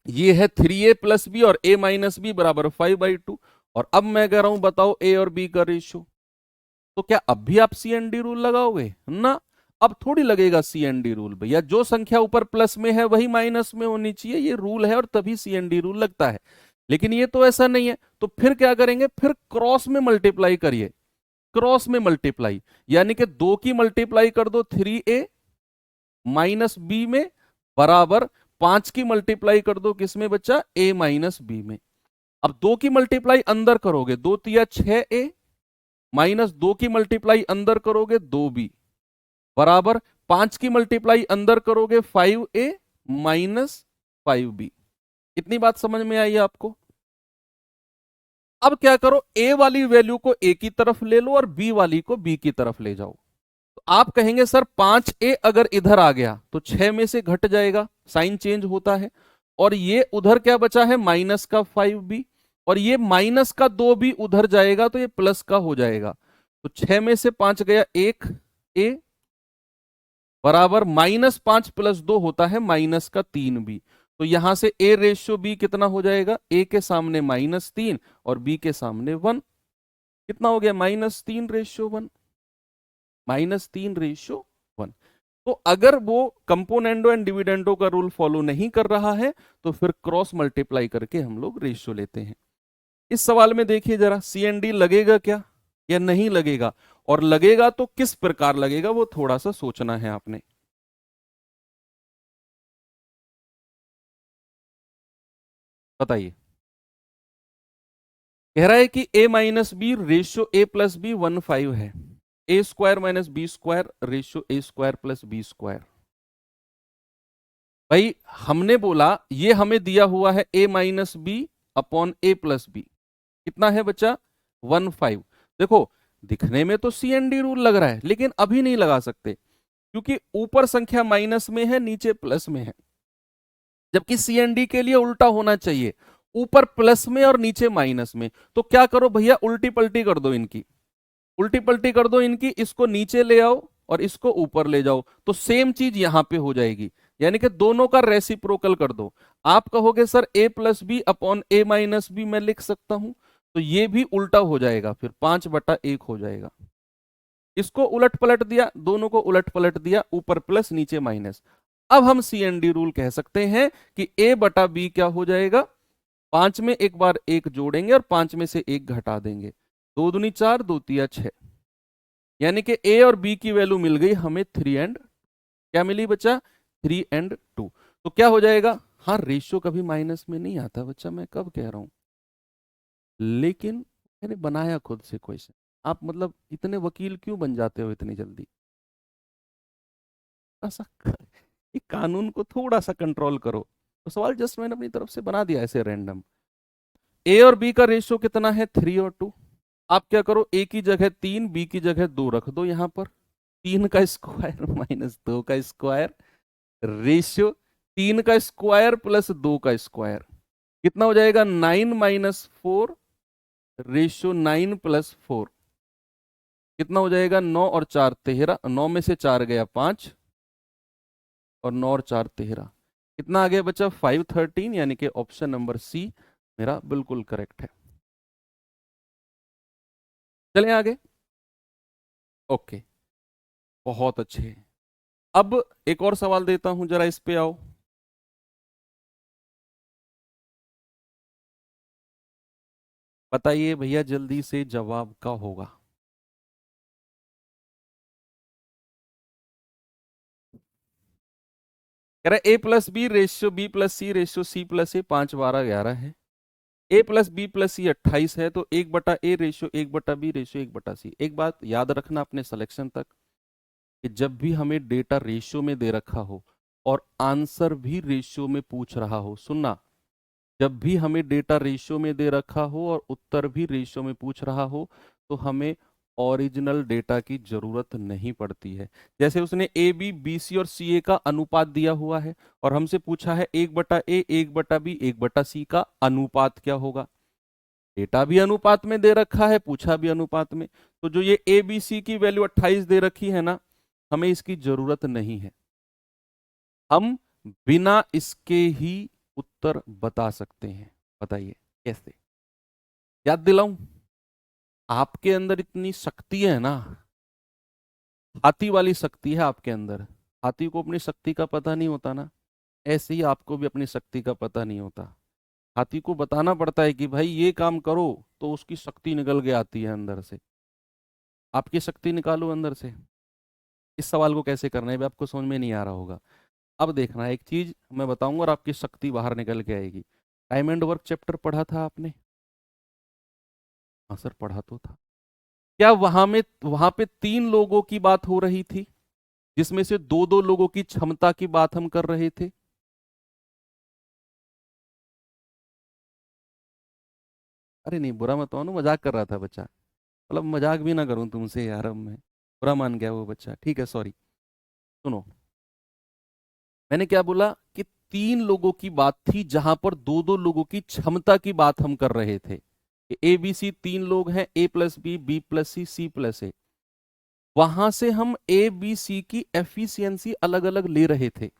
ये है 3a प्लस बी और a माइनस बी बराबर 5/2। और अब मैं कह रहा हूं बताओ a और b का रेशियो, तो क्या अब भी आप सी एन डी रूल लगाओगे ना। अब थोड़ी लगेगा सी एन डी रूल, भैया जो संख्या ऊपर प्लस में है वही माइनस में होनी चाहिए, ये रूल है और तभी सी एन डी रूल लगता है। लेकिन ये तो ऐसा नहीं है, तो फिर क्या करेंगे, फिर क्रॉस में मल्टीप्लाई करिए। क्रॉस में मल्टीप्लाई यानी कि 2 की मल्टीप्लाई कर दो 3a माइनस बी में बराबर 5 की मल्टीप्लाई कर दो किसमें बच्चा, a माइनस बी में। अब 2 की मल्टीप्लाई अंदर करोगे 2 तिया 6a माइनस 2 की मल्टीप्लाई अंदर करोगे 2b बराबर 5 की मल्टीप्लाई अंदर करोगे 5a माइनस 5b। इतनी बात समझ में आई आपको। अब क्या करो, a वाली वैल्यू को a की तरफ ले लो और b वाली को b की तरफ ले जाओ। तो आप कहेंगे सर 5a अगर इधर आ गया तो 6 में से घट जाएगा, साइन चेंज होता है। और ये उधर क्या बचा है, माइनस का 5b, और ये माइनस का 2 भी उधर जाएगा तो ये प्लस का हो जाएगा। तो 6 में से 5 गया 1 a बराबर -5 + 2 होता है -3b। तो यहां से a रेशियो b कितना हो जाएगा, a के सामने -3 और b के सामने 1, कितना हो गया -3 रेशियो 1, -3 रेशियो 1। तो अगर वो कंपोनेंडो एंड डिविडेंडो का रूल फॉलो नहीं कर रहा है तो फिर क्रॉस मल्टीप्लाई करके हम लोग रेशियो लेते हैं। इस सवाल में देखिए जरा, सी एन डी लगेगा क्या या नहीं लगेगा, और लगेगा तो किस प्रकार लगेगा वो थोड़ा सा सोचना है आपने। बताइए। कह रहा है कि a minus B ratio a plus B 1/5 है, a square minus B square ratio a square plus B square. भाई हमने बोला ये हमें दिया हुआ है a minus B upon a plus B, कितना है बच्चा 1/5। देखो दिखने में तो सी एन डी रूल लग रहा है लेकिन अभी नहीं लगा सकते क्योंकि ऊपर संख्या माइनस में है नीचे प्लस में है, जबकि सी एन डी के लिए उल्टा होना चाहिए, ऊपर प्लस में और नीचे माइनस में। तो क्या करो भैया, उल्टी पलटी कर दो इनकी, उल्टी पलटी कर दो इनकी, इसको नीचे ले आओ और इसको ऊपर ले जाओ तो सेम चीज यहां पे हो जाएगी, यानी कि दोनों का रेसिप्रोकल कर दो। आप कहोगे sir a plus B upon a minus B मैं लिख सकता हूं, तो ये भी उल्टा हो जाएगा, फिर 5/1 हो जाएगा। इसको उलट पलट दिया, दोनों को उलट पलट दिया, ऊपर प्लस नीचे माइनस। अब हम सी एन डी रूल कह सकते हैं कि a बटा बी क्या हो जाएगा, 5 में एक बार 1 जोड़ेंगे और 5 में से 1 घटा देंगे, 2 दूनी 4 2 तिया 6, यानी कि a और b की वैल्यू मिल गई हमें 3 एंड क्या मिली बच्चा 3 एंड 2। तो क्या हो जाएगा, हाँ रेशियो कभी माइनस में नहीं आता बच्चा, मैं कब कह रहा हूं, लेकिन मैंने बनाया खुद से क्वेश्चन। आप मतलब इतने वकील क्यों बन जाते हो इतनी जल्दी, ऐसा ये कानून को थोड़ा सा कंट्रोल करो। तो सवाल जस्ट मैंने अपनी तरफ से बना दिया ऐसे रैंडम। ए और बी का रेशियो कितना है 3 और 2। आप क्या करो, ए की जगह 3 बी की जगह 2 रख दो, यहां पर 3 का स्क्वायर माइनस 2 का स्क्वायर रेशियो 3 का स्क्वायर प्लस 2 का स्क्वायर, कितना हो जाएगा 9 - 4 रेशियो 9 + 4, कितना हो जाएगा 9 और 4 13, 9 में से 4 गया 5 और 9 और 4 13। कितना आ गया बच्चा 513, यानी कि ऑप्शन नंबर सी मेरा बिल्कुल करेक्ट है। चलें आगे। ओके, बहुत अच्छे। अब एक और सवाल देता हूं, जरा इस पे आओ। बताइए भैया जल्दी से जवाब का होगा। कह रहा A plus B ratio B plus C ratio C plus A 5 12 11 है। A plus B plus C 28 है, तो 1/a ratio 1/b ratio 1/c। एक बात याद रखना अपने सिलेक्शन तक, कि जब भी हमें डेटा रेशियो में दे रखा हो और आंसर भी रेशियो में पूछ रहा हो, सुनना, जब भी हमें डेटा रेशियो में दे रखा हो और उत्तर भी रेशियो में पूछ रहा हो, तो हमें ओरिजिनल डेटा की जरूरत नहीं पड़ती है। जैसे उसने ए बी बी सी और सी ए का अनुपात दिया हुआ है और हमसे पूछा है 1/a 1/b 1/c का अनुपात क्या होगा। डेटा भी अनुपात में दे रखा है, पूछा भी अनुपात में, तो जो ये ए बी सी की वैल्यू 28 दे रखी है ना, हमें इसकी जरूरत नहीं है। हम बिना इसके ही उत्तर बता सकते हैं। बताइए कैसे? याद दिलाऊं, आपके अंदर इतनी शक्ति है ना, हाथी वाली शक्ति है आपके अंदर। हाथी को अपनी शक्ति का पता नहीं होता ना, ऐसे ही आपको भी अपनी शक्ति का पता नहीं होता। हाथी को बताना पड़ता है कि भाई ये काम करो, तो उसकी शक्ति निकल के आती है अंदर से। आपकी शक्ति निकालो अंदर से। इस सवाल को कैसे करना है भी आपको समझ में नहीं आ रहा होगा। अब देखना, एक चीज मैं बताऊंगा और आपकी शक्ति बाहर निकल के आएगी। टाइम एंड वर्क चैप्टर पढ़ा था आपने? हाँ सर, पढ़ा तो था। क्या वहां पे 3 लोगों की बात हो रही थी, जिसमें से 2 2 लोगों की क्षमता की बात हम कर रहे थे? अरे नहीं, बुरा मत मानो, मजाक कर रहा था बच्चा। मतलब मजाक भी ना करूं तुमसे यार, अब मैं बुरा मान गया वो बच्चा, ठीक है सॉरी। सुनो, मैंने क्या बोला कि 3 लोगों की बात थी जहां पर 2 2 लोगों की क्षमता की बात हम कर रहे थे। कि ए बी सी 3 लोग हैं, ए प्लस बी बी प्लस सी सी प्लस ए। वहां से हम ए बी सी की एफिशिएंसी अलग अलग ले रहे थे,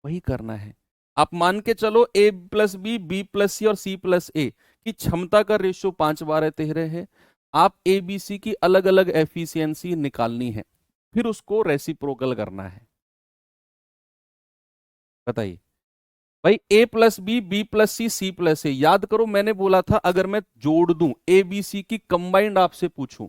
वही करना है। आप मान के चलो ए प्लस बी बी प्लस सी और सी प्लस ए की क्षमता का रेशियो 5 12 13 है। आप ए बी सी की अलग अलग एफिशिएंसी निकालनी है, फिर उसको रेसिप्रोकल करना है। बताइए भाई, ए प्लस बी बी प्लस सी सी प्लस ए, याद करो मैंने बोला था अगर मैं जोड़ दूं ए बी सी की कंबाइंड आपसे पूछूं,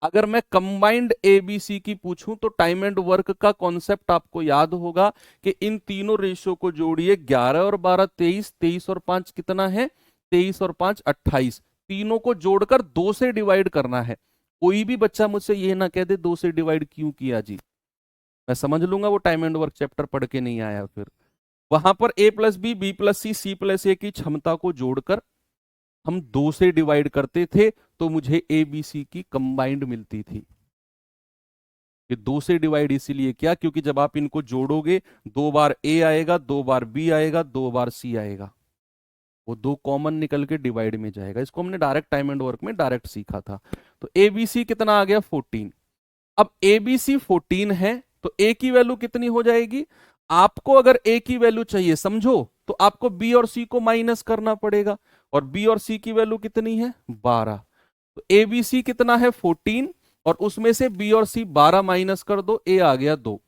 अगर मैं कंबाइंड एबीसी की पूछूं, तो टाइम एंड वर्क का कॉन्सेप्ट आपको याद होगा कि इन तीनों रेशियो को जोड़िए, 11 और 12 23, 23 और 5 कितना है, 23 और 5 28। तीनों को जोड़कर 2 से डिवाइड करना है। कोई भी बच्चा मुझसे ये ना कह दे 2 से डिवाइड क्यों किया जी, मैं समझ लूंगा वो टाइम एंड वर्क चैप्टर पढ़ के नहीं आया। फिर वहां पर ए प्लस बी बी प्लस सी सी प्लस ए की क्षमता को जोड़कर हम 2 से डिवाइड करते थे, तो मुझे ए बी सी की कंबाइंड मिलती थी। कि 2 से डिवाइड इसीलिए किया क्योंकि जब आप इनको जोड़ोगे, 2 बार ए आएगा, 2 बार बी आएगा, 2 बार सी आएगा, वो 2 कॉमन निकल के डिवाइड में जाएगा। इसको हमने डायरेक्ट टाइम एंड वर्क में डायरेक्ट सीखा था। तो ए बी सी कितना आ गया 14। अब ए बी सी 14 है, तो ए की वैल्यू कितनी हो जाएगी? आपको अगर ए की वैल्यू चाहिए समझो, तो आपको बी और सी को माइनस करना पड़ेगा, और बी और सी की वैल्यू कितनी है 12। तो ए बी सी कितना है 14, और उसमें से बी और सी 12 माइनस कर दो, ए आ गया 2।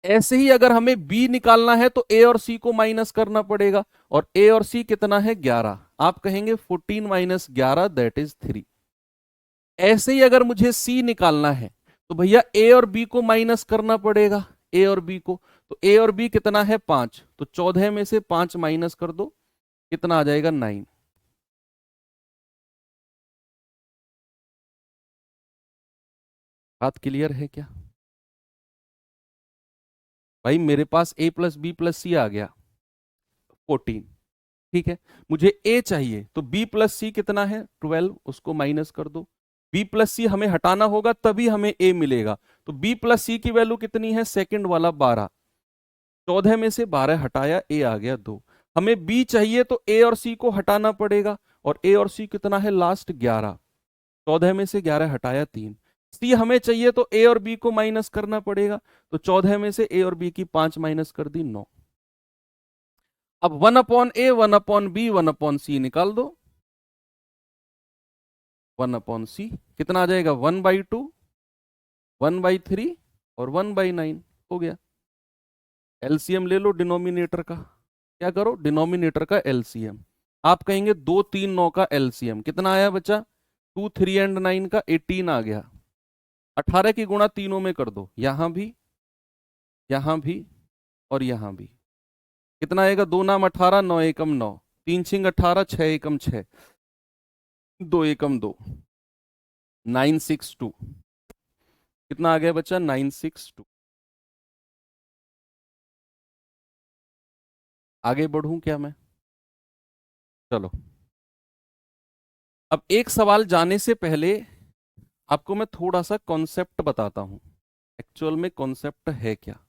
ऐसे ही अगर हमें बी निकालना है तो ए और सी को माइनस करना पड़ेगा, और ए और सी कितना है 11। आप कहेंगे 14 माइनस 11 दैट इज 3। ऐसे ही अगर मुझे सी निकालना है, तो भैया ए और बी को माइनस करना पड़ेगा, ए और बी को। तो ए और बी कितना है 5, तो 14 में से 5 माइनस कर दो, कितना आ जाएगा 9। बात क्लियर है क्या भाई? मेरे पास ए प्लस बी प्लस सी आ गया 14, ठीक है। मुझे ए चाहिए, तो बी प्लस सी कितना है 12, उसको माइनस कर दो। बी प्लस सी हमें हटाना होगा तभी हमें ए मिलेगा। तो बी प्लस सी की वैल्यू कितनी है सेकंड वाला 12, 14 में से 12 हटाया, ए आ गया 2। हमें बी चाहिए तो ए और सी को हटाना पड़ेगा, और ए और सी कितना है लास्ट 11, 14 में से 11 हटाया 3। सी हमें चाहिए तो ए और बी को माइनस करना पड़ेगा, तो 14 में से ए और बी की 5 माइनस कर दी, 9। अब 1/a 1/b 1/c निकाल दो। 1/c कितना आ जाएगा, 1/2 1/3 और 1/9 हो गया। एलसीएम ले लो डिनोमिनेटर का, क्या करो डिनोमिनेटर का एलसीएम। आप कहेंगे 2 3 9 का एलसीएम कितना आया बच्चा, 2 3 एंड 9 का 18 आ गया। 18 की गुणा तीनों में कर दो, यहां भी और यहां भी। कितना आएगा, 2 नाम 18 9 एकम 9, 3 छिंग 18 6 एकम 6, 2 एकम 2, 962। कितना आ गया बच्चा, 962। आगे बढ़ूं क्या मैं, चलो। अब एक सवाल जाने से पहले आपको मैं थोड़ा सा कॉन्सेप्ट बताता हूं, एक्चुअल में कॉन्सेप्ट है क्या।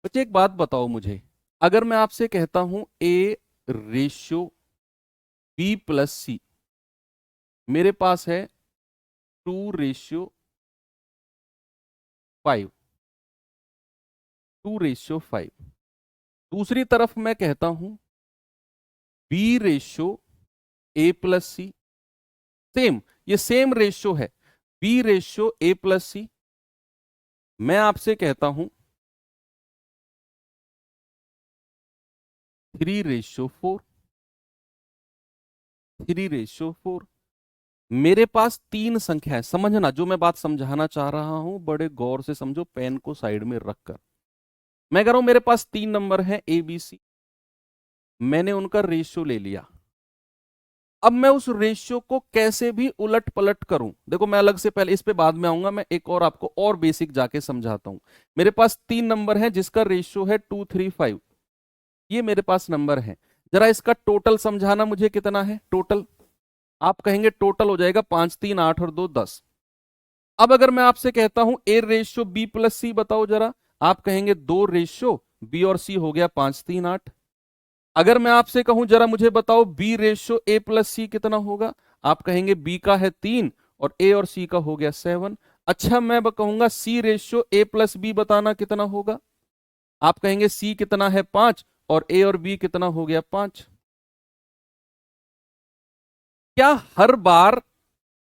बच्चे एक बात बताओ मुझे, अगर मैं आपसे कहता हूं ए रेशियो बी प्लस सी, मेरे पास है 2:5, 2:5। दूसरी तरफ मैं कहता हूं B ratio A plus C, same, ये सेम रेशियो है, बी रेशियो ए प्लस सी। मैं आपसे कहता हूं 3:4, 3:4। मेरे पास 3 संख्या है, समझना जो मैं बात समझाना चाह रहा हूं बड़े गौर से समझो, पेन को साइड में रखकर। मैं कह रहा हूं मेरे पास 3 नंबर है ए बी सी, मैंने उनका रेशियो ले लिया। अब मैं उस रेशियो को कैसे भी उलट पलट करूं, देखो मैं अलग से, पहले इस पे बाद में आऊंगा, मैं एक और आपको और बेसिक जाके समझाता हूं। मेरे पास 3 नंबर है जिसका रेशियो है 2 3 5, ये मेरे पास नंबर है। जरा इसका टोटल समझाना मुझे, कितना है टोटल। आप कहेंगे टोटल हो जाएगा 5 3 8 और 2 10। अब अगर मैं आपसे कहता हूं ए रेशियो बी प्लस सी बताओ जरा, आप कहेंगे 2 रेशियो बी और सी हो गया 5 3 8। अगर मैं आपसे कहूं जरा मुझे बताओ बी रेशियो ए प्लस सी कितना होगा, आप कहेंगे बी का है 3 और ए और सी का हो गया 7। अच्छा मैं कहूंगा सी रेशियो ए प्लस बी बताना कितना होगा, आप कहेंगे सी कितना है 5 और ए और बी कितना हो गया 5। क्या हर बार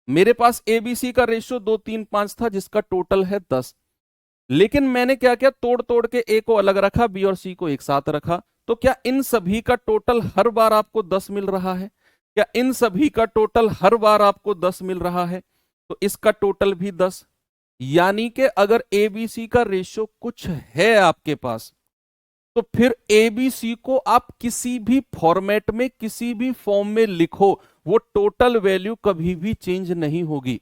मेरे पास एबीसी का रेशियो 2 3 5 था जिसका टोटल है 10, लेकिन मैंने क्या किया, तोड़ तोड़ के ए को अलग रखा, बी और सी को एक साथ रखा, तो क्या इन सभी का टोटल हर बार आपको 10 मिल रहा है, क्या इन सभी का टोटल हर बार आपको 10 मिल रहा है, तो इसका टोटल भी 10। यानी कि अगर एबीसी का रेशियो कुछ है आपके पास, तो फिर एबीसी को आप किसी भी फॉर्मेट में किसी भी फॉर्म में लिखो, वो टोटल वैल्यू कभी भी चेंज नहीं होगी।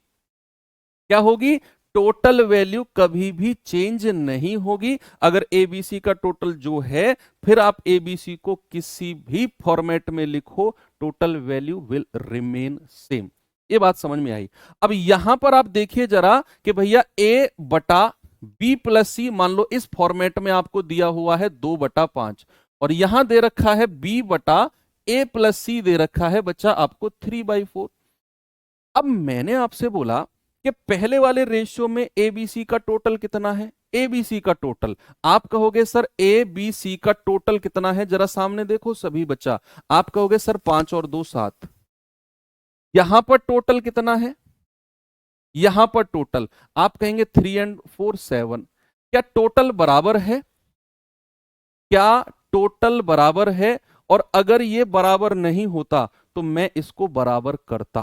क्या होगी, टोटल वैल्यू कभी भी चेंज नहीं होगी। अगर एबीसी का टोटल जो है, फिर आप एबीसी को किसी भी फॉर्मेट में लिखो, total value will remain same. ये बात समझ में आई। अब यहां पर आप देखिए जरा कि भैया ए बटा बी प्लस सी, मान लो इस फॉर्मेट में आपको दिया हुआ है 2/5, और यहां दे रखा है बी बटा ए प्लस सी, दे रखा है बच्चा आपको 3/4। अब मैंने आपसे बोला कि पहले वाले रेशियो में एबीसी का टोटल कितना है, एबीसी का टोटल, आप कहोगे सर ए बी सी का टोटल कितना है, जरा सामने देखो सभी बच्चा, आप कहोगे सर 5 और 2 7। यहां पर टोटल कितना है, यहां पर टोटल आप कहेंगे 3 और 4 7। क्या टोटल बराबर है, क्या टोटल बराबर है, और अगर ये बराबर नहीं होता तो मैं इसको बराबर करता,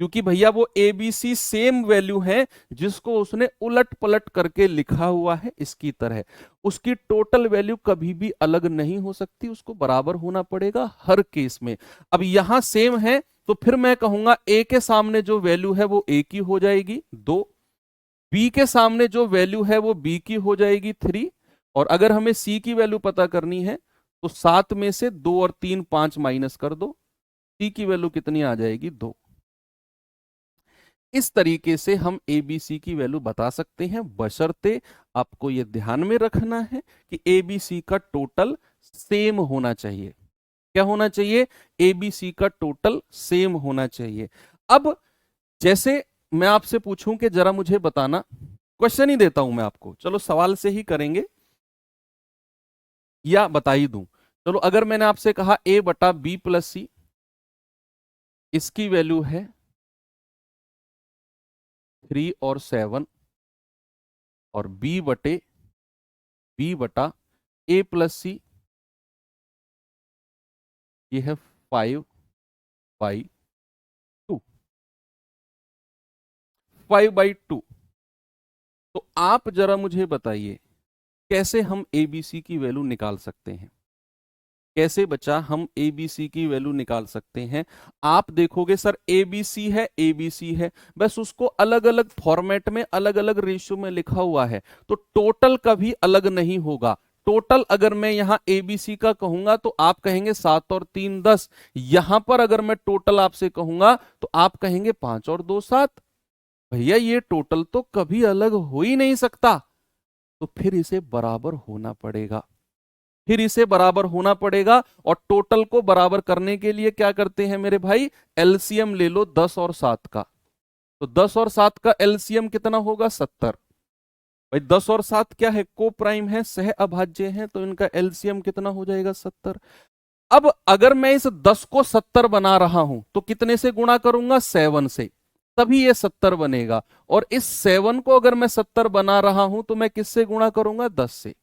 क्योंकि भैया वो A B C same value है जिसको उसने उलट पलट करके लिखा हुआ है इसकी तरह, उसकी टोटल वैल्यू कभी भी अलग नहीं हो सकती, उसको बराबर होना पड़ेगा हर केस में। अब यहां सेम है तो फिर मैं कहूंगा ए के सामने जो वैल्यू है वो ए की हो जाएगी 2, बी के सामने जो वैल्यू है वो बी की हो जाएगी 3, और अगर हमें सी की वैल्यू पता करनी है तो 7 में से 2 और 3 5 माइनस कर दो, सी की वैल्यू कितनी आ जाएगी 2। इस तरीके से हम एबीसी की वैल्यू बता सकते हैं, बशर्ते आपको यह ध्यान में रखना है कि एबीसी का टोटल सेम होना चाहिए। क्या होना चाहिए, एबीसी का टोटल सेम होना चाहिए। अब जैसे मैं आपसे पूछूं कि जरा मुझे बताना, क्वेश्चन ही देता हूं मैं आपको, चलो सवाल से ही करेंगे या बता ही दूं। चलो अगर मैंने आपसे कहा a बटा बी प्लस सी, इसकी वैल्यू है 3 और 7, और b बटा a प्लस सी, ये है 5/2, 5/2। तो आप जरा मुझे बताइए कैसे हम एबीसी की वैल्यू निकाल सकते हैं, कैसे बच्चा हम एबीसी की वैल्यू निकाल सकते हैं। आप देखोगे सर एबीसी है, बस उसको अलग अलग फॉर्मेट में अलग अलग रेशियो में लिखा हुआ है, तो टोटल कभी अलग नहीं होगा। टोटल अगर मैं यहां एबीसी का कहूंगा तो आप कहेंगे 7 और 3 10, यहां पर अगर मैं टोटल आपसे कहूंगा तो आप कहेंगे 5 और 2 7। भैया ये टोटल तो कभी अलग हो ही नहीं सकता, तो फिर इसे बराबर होना पड़ेगा, फिर इसे बराबर होना पड़ेगा। और टोटल को बराबर करने के लिए क्या करते हैं मेरे भाई, एलसीएम ले लो 10 और 7 का। तो 10 और 7 का एलसीएम कितना होगा, 70। भाई 10 और 7 क्या है, को प्राइम है, सह अभाज्य है, तो इनका एलसीएम कितना हो जाएगा, 70। अब अगर मैं इस 10 को 70 बना रहा हूं तो कितने से गुणा करूंगा, 7 से, तभी ये 70 बनेगा। और इस 7 को अगर मैं 70 बना रहा हूं तो मैं किससे गुणा करूंगा, 10 से,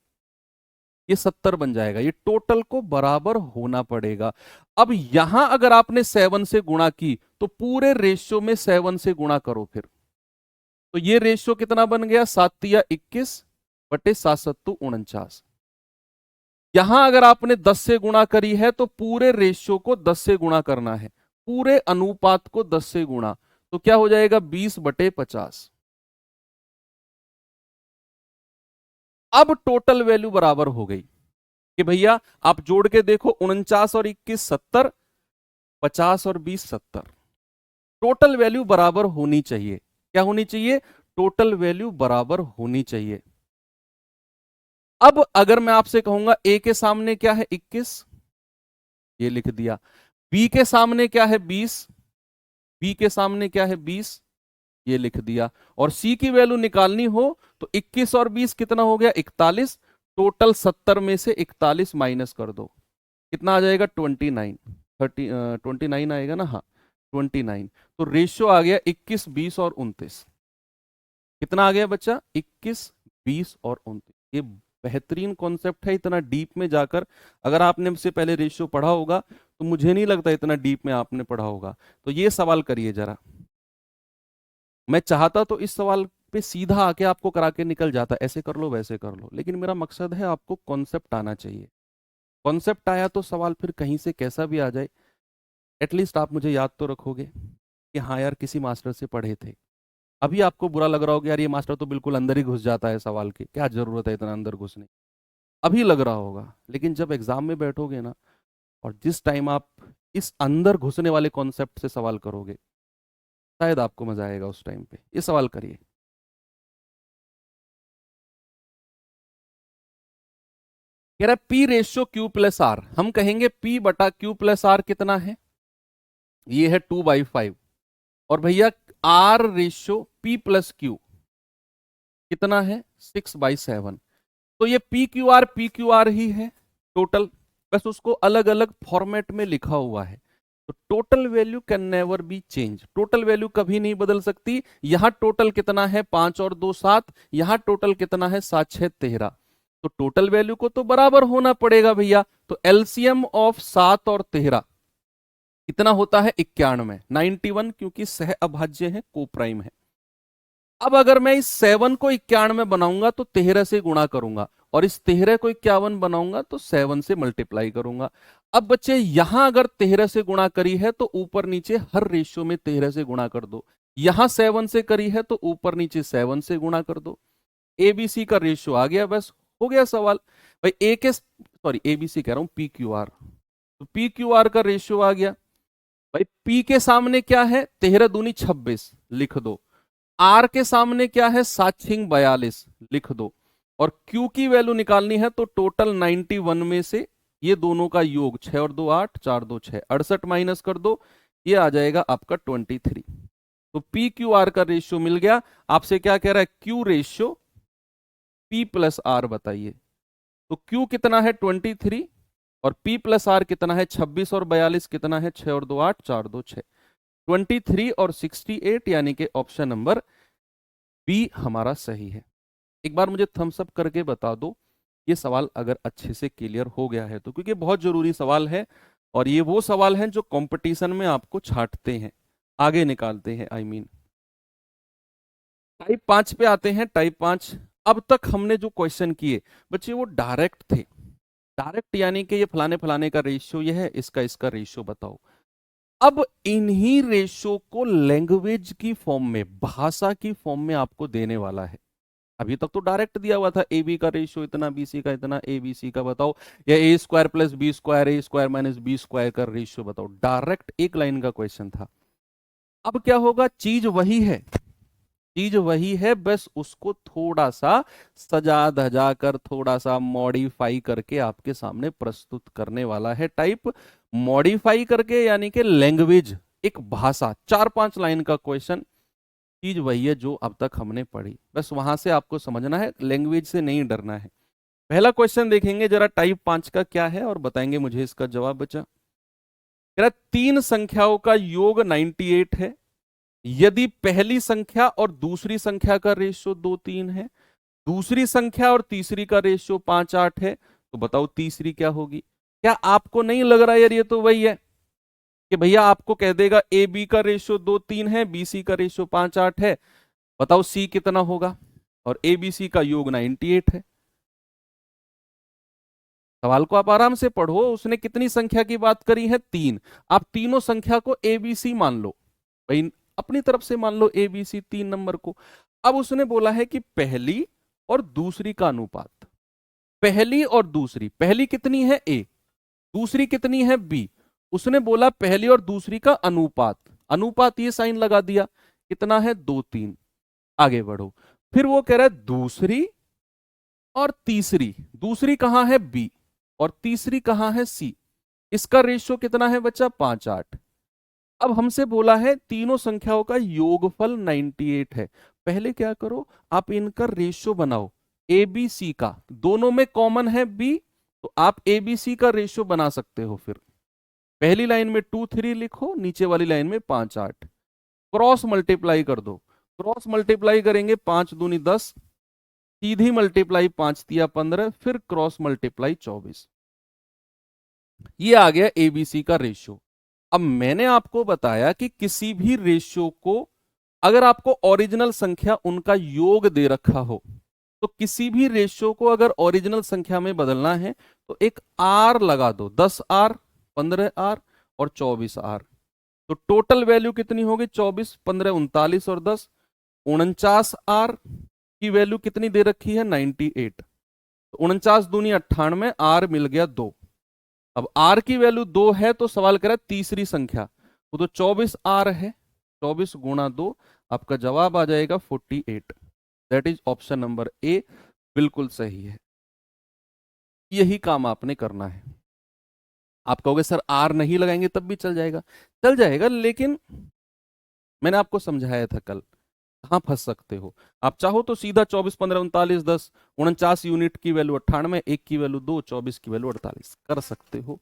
ये 70 बन जाएगा। ये टोटल को बराबर होना पड़ेगा। अब यहां अगर आपने 7 से गुणा की तो पूरे रेशियो में 7 से गुणा करो फिर, तो ये रेशियो कितना बन गया, 7 × 21 बटे 7 7 49। यहां अगर आपने 10 से गुणा करी है तो पूरे रेशियो को 10 से गुणा करना है, पूरे अनुपात को 10 से गुणा, तो क्या हो जाएगा, 20 बटे 50। अब टोटल वैल्यू बराबर हो गई कि भैया आप जोड़ के देखो, 49 और 21 70, 50 और 20 70। टोटल वैल्यू बराबर होनी चाहिए, क्या होनी चाहिए, टोटल वैल्यू बराबर होनी चाहिए। अब अगर मैं आपसे कहूंगा ए के सामने क्या है, 21, ये लिख दिया। बी के सामने क्या है, 20, बी के सामने क्या है, 20, ये लिख दिया। और सी की वैल्यू निकालनी हो तो 21 और 20 कितना हो गया, 41। टोटल 70 में से 41 माइनस कर दो, कितना आ जाएगा, 29, 29 आएगा ना, हाँ 29। तो रेशियो आ गया 21 20 और 29। कितना आ गया बच्चा, 21 20 और 29। ये बेहतरीन कॉन्सेप्ट है, इतना डीप में जाकर अगर आपने इससे पहले रेशियो पढ़ा होगा तो मुझे नहीं लगता इतना डीप में आपने पढ़ा होगा। तो ये सवाल करिए जरा, मैं चाहता तो इस सवाल पे सीधा आके आपको करा के निकल जाता, ऐसे कर लो वैसे कर लो, लेकिन मेरा मकसद है आपको कॉन्सेप्ट आना चाहिए। कॉन्सेप्ट आया तो सवाल फिर कहीं से कैसा भी आ जाए, एटलीस्ट आप मुझे याद तो रखोगे कि हाँ यार किसी मास्टर से पढ़े थे। अभी आपको बुरा लग रहा होगा, यार ये मास्टर तो बिल्कुल अंदर ही घुस जाता है सवाल के, क्या जरूरत है इतना अंदर घुसने, अभी लग रहा होगा। लेकिन जब एग्जाम में बैठोगे ना, और जिस टाइम आप इस अंदर घुसने वाले कॉन्सेप्ट से सवाल करोगे, शायद आपको मजा आएगा उस टाइम पे। ये सवाल करिए, कह रहा है P ratio Q plus R, हम कहेंगे पी बटा क्यू प्लस आर कितना है, ये है 2/5। और भैया R ratio P plus Q कितना है, 6/7। तो ये पी क्यू आर ही है टोटल, बस उसको अलग अलग फॉर्मेट में लिखा हुआ है। तो total value can never be change, total value कभी नहीं बदल सकती। यहां टोटल कितना है, 5 और 2 7, यहां टोटल कितना है, 7 6 13। तो टोटल वैल्यू को तो बराबर होना पड़ेगा भैया। तो एलसीएम ऑफ 7 और 13 कितना होता है, 91, 91, क्योंकि सह अभाज्य है, को प्राइम है। अब अगर मैं इस 7 को 91 बनाऊंगा तो 13 से गुणा करूंगा, और इस 13 को 51 बनाऊंगा तो 7 से मल्टीप्लाई करूंगा। अब बच्चे यहां अगर 13 से गुणा करी है तो ऊपर नीचे हर रेशियो में 13 से गुणा कर दो। यहां 7 से करी है तो ऊपर नीचे 7 से गुणा कर दो। एबीसी का रेशियो आ गया, बस हो गया सवाल। भाई ए के, सॉरी एबीसी कह रहा हूं, पी क्यू आर, तो पी क्यू आर का रेशियो आ गया। भाई पी के सामने क्या है, 13 दूनी 26, लिख दो। आर के सामने क्या है, 7 6 42, लिख दो। और क्यू की वैल्यू निकालनी है तो टोटल 91 में से ये दोनों का योग, 6 और 2 8, 4 2 6, 68 माइनस कर दो, ये आ जाएगा आपका 23। तो पी क्यू आर का रेशियो मिल गया। आपसे क्या कह रहा है, Q ratio P plus R बताइए। तो क्यू कितना है 23 और पी प्लस आर कितना है 26 और 42 कितना है 6 और 2 8 4 2 6, 23 और 68, यानी कि ऑप्शन नंबर बी हमारा सही है। एक बार मुझे थम्स अप करके बता दो ये सवाल अगर अच्छे से क्लियर हो गया है तो, क्योंकि बहुत जरूरी सवाल है और ये वो सवाल हैं जो कंपटीशन में आपको छांटते हैं, आगे निकालते हैं। आई मीन टाइप 5 पे आते हैं। टाइप 5 अब तक हमने जो क्वेश्चन किए बच्चे वो डायरेक्ट थे। डायरेक्ट यानी कि ये फलाने फलाने का रेशियो ये है, इसका इसका रेशियो बताओ। अब इन्हीं रेशियो को लैंग्वेज की फॉर्म में, भाषा की फॉर्म में आपको देने वाला है। अभी तक तो डायरेक्ट दिया हुआ था, ए बी का रेशियो इतना, बी सी का इतना, ए बी सी का बताओ, या ए स्क्वायर प्लस बी स्क्वायर, ए स्क्वायर माइनस बी स्क्वायर का रेशियो बताओ। डायरेक्ट एक लाइन का क्वेश्चन था। अब क्या होगा, चीज वही है, चीज वही है, बस उसको थोड़ा सा सजा धजा कर, थोड़ा सा मॉडिफाई करके आपके सामने प्रस्तुत करने वाला है। टाइप मॉडिफाई करके यानी कि लैंग्वेज, एक भाषा, 4-5 लाइन का क्वेश्चन। चीज वही है जो अब तक हमने पढ़ी, बस वहां से आपको समझना है, लैंग्वेज से नहीं डरना है। पहला क्वेश्चन देखेंगे जरा, टाइप 5 का क्या है और बताएंगे मुझे इसका जवाब। बचा कह रहा तीन संख्याओं का योग 98 है यदि पहली संख्या और दूसरी संख्या का रेशियो 2-3 है, दूसरी संख्या और तीसरी का रेशियो 5-8 है, तो बताओ तीसरी क्या होगी। क्या आपको नहीं लग रहा यार ये तो वही है कि भैया आपको कह देगा ए बी का रेशियो 2-3 है, बी सी का रेशियो 5-8 है, बताओ सी कितना होगा, और ए बी सी का योग 98 है। सवाल को आप आराम से पढ़ो, उसने कितनी संख्या की बात करी है, 3। आप तीनों संख्या को ए बी सी मान लो भाई, अपनी तरफ से मान लो ए बी सी 3 नंबर को। अब उसने बोला है कि पहली और दूसरी का अनुपात, पहली और दूसरी, पहली कितनी है ए, दूसरी कितनी है बी, उसने बोला पहली और दूसरी का अनुपात, अनुपात ये साइन लगा दिया, कितना है 2-3। आगे बढ़ो, फिर वो कह रहा है दूसरी और तीसरी, दूसरी कहां है बी और तीसरी कहां है सी, इसका रेशियो कितना है बच्चा 5-8। अब हमसे बोला है तीनों संख्याओं का योगफल 98 है। पहले क्या करो, आप इनका रेशियो बनाओ, ए बी सी का, दोनों में कॉमन है बी, तो आप ए बी सी का रेशियो बना सकते हो। फिर पहली लाइन में 2-3 लिखो, नीचे वाली लाइन में 5-8, क्रॉस मल्टीप्लाई कर दो। क्रॉस मल्टीप्लाई करेंगे 5 दूनी 10, सीधी मल्टीप्लाई 5 तिया 15, फिर क्रॉस मल्टीप्लाई 24। ये आ गया एबीसी का रेशियो। अब मैंने आपको बताया कि किसी भी रेशियो को अगर आपको ओरिजिनल संख्या उनका योग दे रखा हो, तो किसी भी रेशियो को अगर ओरिजिनल संख्या में बदलना है तो एक आर लगा दो, 10R, 15R और 24R। तो टोटल वैल्यू कितनी होगी, 24, 15, 39 और 10, 49R की वैल्यू कितनी दे रखी है 98। तो 49 दूनी 98, आर मिल गया 2। अब आर की वैल्यू 2 है तो सवाल करा तीसरी संख्या, वो तो 24R है, 24 गुणा 2, आपका जवाब आ जाएगा 48। That is option number A, बिल्कुल सही है। यही काम आपने करना है। आप कहोगे सर आर नहीं लगाएंगे तब भी चल जाएगा, चल जाएगा, लेकिन मैंने आपको समझाया था कल, कहां फंस सकते हो। आप चाहो तो सीधा 24, 15, 39, 10, 49 यूनिट की वैल्यू 98, 1 की वैल्यू 2, 24 की वैल्यू 48 कर सकते हो,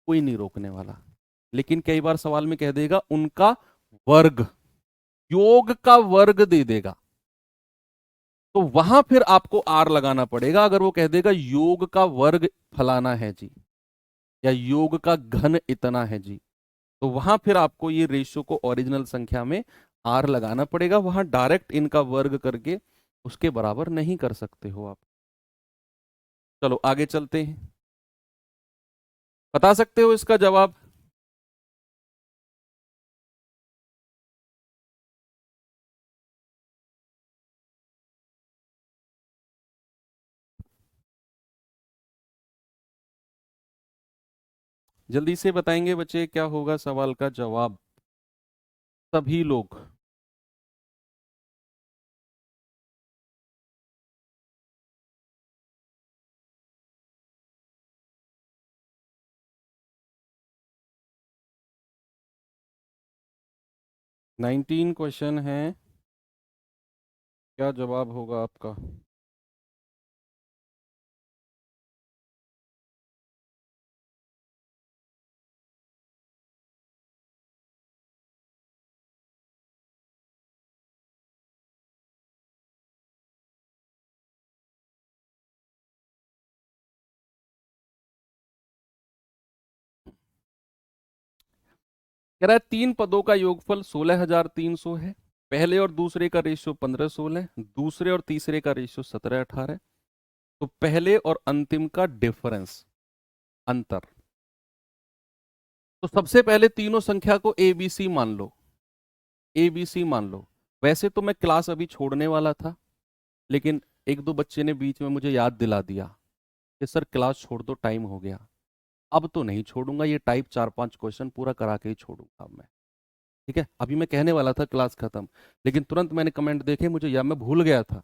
कोई नहीं रोकने वाला। लेकिन कई बार सवाल में कह देगा उनका वर्ग, योग का वर्ग दे देगा, तो वहां फिर आपको आर लगाना पड़ेगा। अगर वो कह देगा योग का वर्ग फलाना है जी, या योग का घन इतना है जी, तो वहां फिर आपको ये रेशियो को ओरिजिनल संख्या में आर लगाना पड़ेगा, वहां डायरेक्ट इनका वर्ग करके उसके बराबर नहीं कर सकते हो आप। चलो आगे चलते हैं, बता सकते हो इसका जवाब। जल्दी से बताएंगे बच्चे क्या होगा सवाल का जवाब, सभी लोग। 19 क्वेश्चन है, क्या जवाब होगा आपका? कह रहा है 3 पदों का योगफल 16,300 है। पहले और दूसरे का रेशियो 15-16, दूसरे और तीसरे का रेशियो 17-18। तो पहले और अंतिम का डिफरेंस, अंतर। तो सबसे पहले तीनों संख्या को ए बी सी मान लो, ए बी सी मान लो। वैसे तो मैं क्लास अभी छोड़ने वाला था, लेकिन एक दो बच्चे ने बीच में मुझे याद दिला दिया कि सर क्लास छोड़ दो, टाइम हो गया। अब तो नहीं छोड़ूंगा, ये टाइप 4-5 क्वेश्चन पूरा करा के ही छोड़ूंगा अब मैं। ठीक है, अभी मैं कहने वाला था क्लास खत्म, लेकिन तुरंत मैंने कमेंट देखे मुझे, या मैं भूल गया था,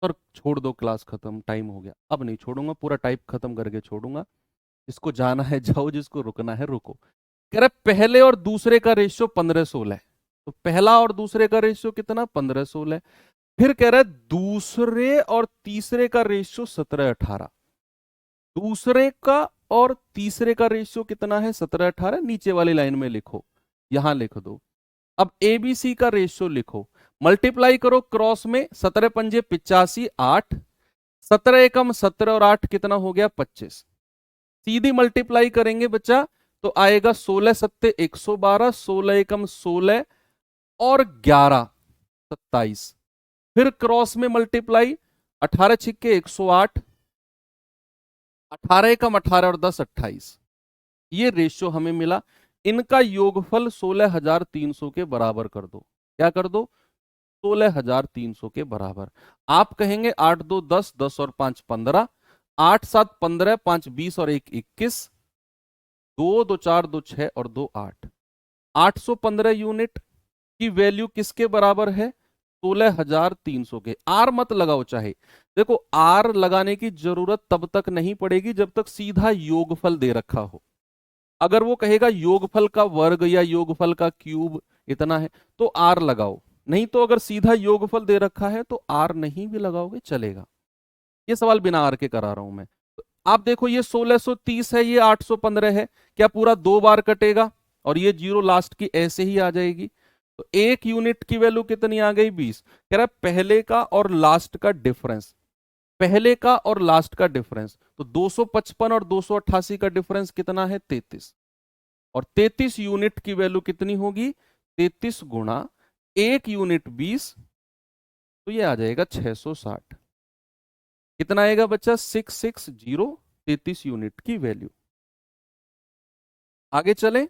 सर छोड़ दो क्लास खत्म, टाइम हो गया। अब नहीं छोड़ूंगा, पूरा टाइप खत्म करके छोड़ूंगा। जिसको जाना है जाओ, जिसको रुकना है रुको। कह रहा पहले और दूसरे का रेशियो 15-16। तो पहला और दूसरे का रेशियो कितना? 15-16। फिर कह रहा है दूसरे और तीसरे का रेशियो 17-18। दूसरे का और तीसरे का रेशियो कितना है? 17-18। नीचे वाली लाइन में लिखो, यहां लिख दो। अब एबीसी का रेशियो लिखो, मल्टीप्लाई करो क्रॉस में, 17 पंजे 85, 8, 17 एकम 17 और 8 कितना हो गया? 25। सीधी मल्टीप्लाई करेंगे बच्चा तो आएगा 16 सत्ते 112, 16 एकम 16 और 11 27। फिर क्रॉस में मल्टीप्लाई, 18 छिक्के 108, 18 एकम 18 और 10 28। ये रेशियो हमें मिला। इनका योगफल 16,300 के बराबर कर दो। क्या कर दो? 16,300 के बराबर। आप कहेंगे 8 2 10, 10 और 5 15, 8 7 15, 5 20 और 1 21, 2 2 4 2 6 और 2 8। 815 यूनिट की वैल्यू किसके बराबर है? 16,300 के। आर मत लगाओ चाहे, देखो आर लगाने की जरूरत तब तक नहीं पड़ेगी जब तक सीधा योगफल दे रखा हो। अगर वो कहेगा योगफल का वर्ग या योगफल का क्यूब इतना है तो आर लगाओ, नहीं तो अगर सीधा योगफल दे रखा है तो आर नहीं भी लगाओगे चलेगा। ये सवाल बिना आर के करा रहा हूं मैं। तो आप देखो ये 1630 है, ये 815 है, क्या पूरा 2 बार कटेगा? और ये जीरो लास्ट की ऐसे ही आ जाएगी। तो एक यूनिट की वैल्यू कितनी आ गई? 20। कह रहा है पहले का और लास्ट का डिफरेंस, पहले का और लास्ट का डिफरेंस, तो 255 और 288 का डिफरेंस कितना है? 33। और 33 यूनिट की वैल्यू कितनी होगी? 33 गुणा एक यूनिट 20, तो ये आ जाएगा 660। कितना आएगा बच्चा? 660, 33 यूनिट की वैल्यू। आगे चले।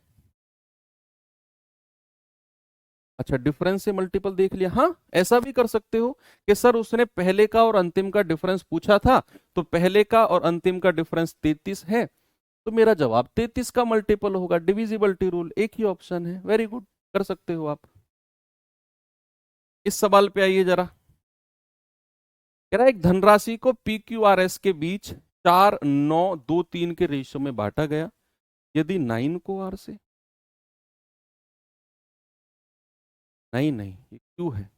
अच्छा, डिफरेंस से मल्टीपल देख लिया। हाँ, ऐसा भी कर सकते हो कि सर उसने पहले का और अंतिम का डिफरेंस पूछा था, तो पहले का और अंतिम का डिफरेंस 33 है, तो मेरा जवाब 33 का मल्टीपल होगा। डिविजिबिलिटी रूल, एक ही ऑप्शन है। वेरी गुड, कर सकते हो आप। इस सवाल पे आइए जरा। कह रहा है एक धनराशि को पी क्यू आर एस के बीच 4 9 2 3 के रेशियो में बांटा गया। यदि 9 को आर से, नहीं नहीं ये क्यू है।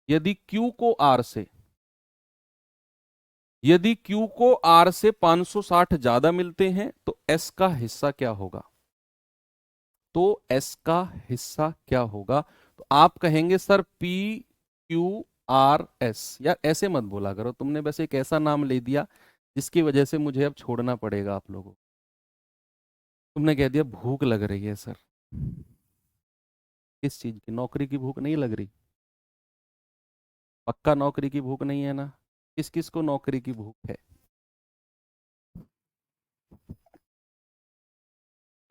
यदि क्यू को आर से, यदि क्यू को आर से 560 ज्यादा मिलते हैं तो एस का हिस्सा क्या होगा? तो एस का हिस्सा क्या होगा? तो आप कहेंगे sir P Q R S. यार ऐसे मत बोला करो, तुमने बस एक ऐसा नाम ले दिया जिसकी वजह से मुझे अब छोड़ना पड़ेगा आप लोगों को। तुमने कह दिया भूख लग रही है सर। किस चीज की? नौकरी की भूख नहीं लग रही? पक्का नौकरी की भूख नहीं है ना? किस किस को नौकरी की भूख है?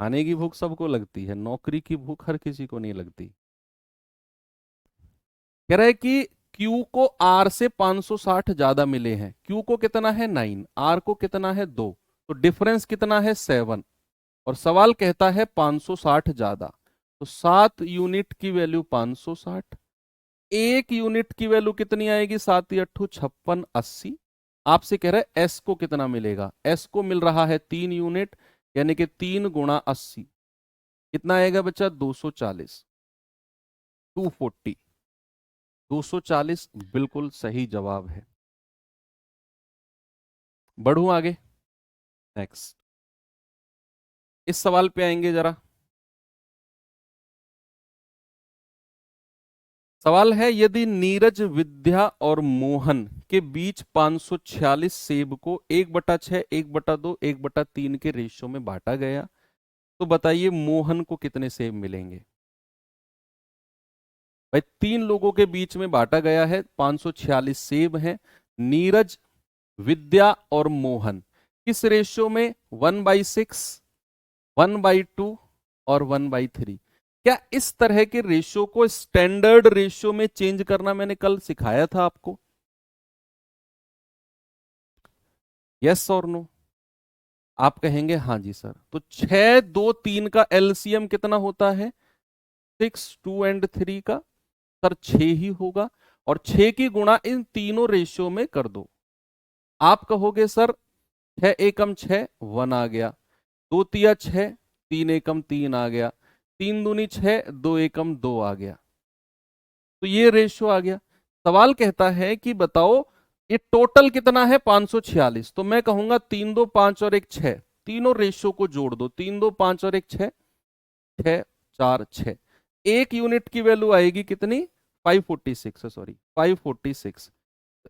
खाने की भूख सबको लगती है, नौकरी की भूख हर किसी को नहीं लगती। कह रहा है कि Q को R से 560 ज्यादा मिले हैं। Q को कितना है? 9, R को कितना है? 2, तो डिफरेंस कितना है? 7। और सवाल कहता है 560 ज्यादा, तो 7 यूनिट की वैल्यू 560। एक यूनिट की वैल्यू कितनी आएगी? 7 8 56 80। आपसे कह रहा है S को कितना मिलेगा? S को मिल रहा है 3 यूनिट, यानी कि 3 गुणा 80। कितना आएगा बच्चा? 240, 240, 240 बिल्कुल सही जवाब है। बढ़ूं आगे, नेक्स्ट इस सवाल पे आएंगे जरा। सवाल है, यदि नीरज, विद्या और मोहन के बीच 546 सेब को 1/6, 1/2, 1/3 के रेशियो में बांटा गया, तो बताइए मोहन को कितने सेब मिलेंगे? भाई 3 लोगों के बीच में बांटा गया है, 546 सेब हैं। नीरज, विद्या और मोहन किस रेशियो में? 1/6, 1/2 और 1/3। क्या इस तरह के रेशियो को स्टैंडर्ड रेशियो में चेंज करना मैंने कल सिखाया था आपको? यस और नो? आप कहेंगे हाँ जी सर। तो 6, 2, 3 का एलसीएम कितना होता है? 6, 2 एंड 3 का सर 6 ही होगा, और 6 की गुणा इन तीनों रेशियो में कर दो। आप कहोगे सर 6 एकम 6, 1 आ गया, 2 तिया 6, 3 एकम 3 आ गया, 3 दूनी 6, 2 एकम 2 आ गया। तो ये रेशियो आ गया। सवाल कहता है कि बताओ ये टोटल कितना है? 546। तो मैं कहूंगा 3, 2, 5 और 1 6, तीनों रेशियो को जोड़ दो। 3, 2, 5 और 1 6, 6, 4, 6। एक यूनिट की वैल्यू आएगी कितनी? 546, सॉरी 546।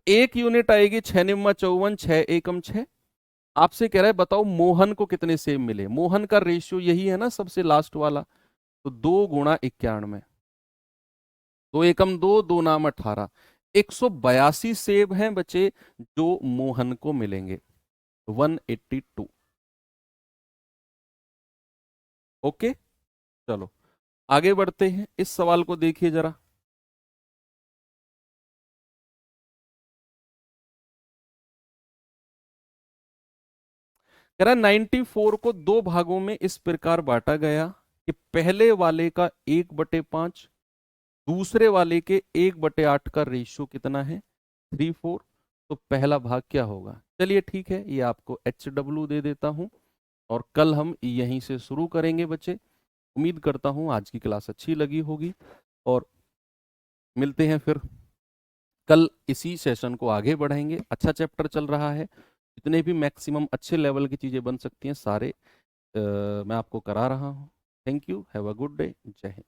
एक यूनिट आएगी 6 निम्मा 54, 6 एकम 6। आपसे कह रहा है बताओ मोहन को कितने सेब मिले? मोहन का रेशियो यही है ना, सबसे लास्ट वाला। तो 2 गुणा 91, 2 एकम 2, 2 नाम 18, 182 सेब हैं बचे जो मोहन को मिलेंगे, 182। ओके, चलो आगे बढ़ते हैं। इस सवाल को देखिए जरा। कह रहा 94 को 2 भागों में इस प्रकार बांटा गया कि पहले वाले का 1/5, दूसरे वाले के 1/8 का रेशियो कितना है? 3/4। तो पहला भाग क्या होगा? चलिए ठीक है, ये आपको HW दे देता हूं, और कल हम यहीं से शुरू करेंगे बच्चे। उम्मीद करता हूं आज की क्लास अच्छी लगी होगी, और मिलते हैं फिर कल। इसी सेशन को आगे बढ़ाएंगे। अच्छा चैप्टर चल रहा है, जितने भी मैक्सिमम अच्छे लेवल की चीजें बन सकती हैं सारे मैं आपको करा रहा हूं। Thank you, have a good day, जय हिंद।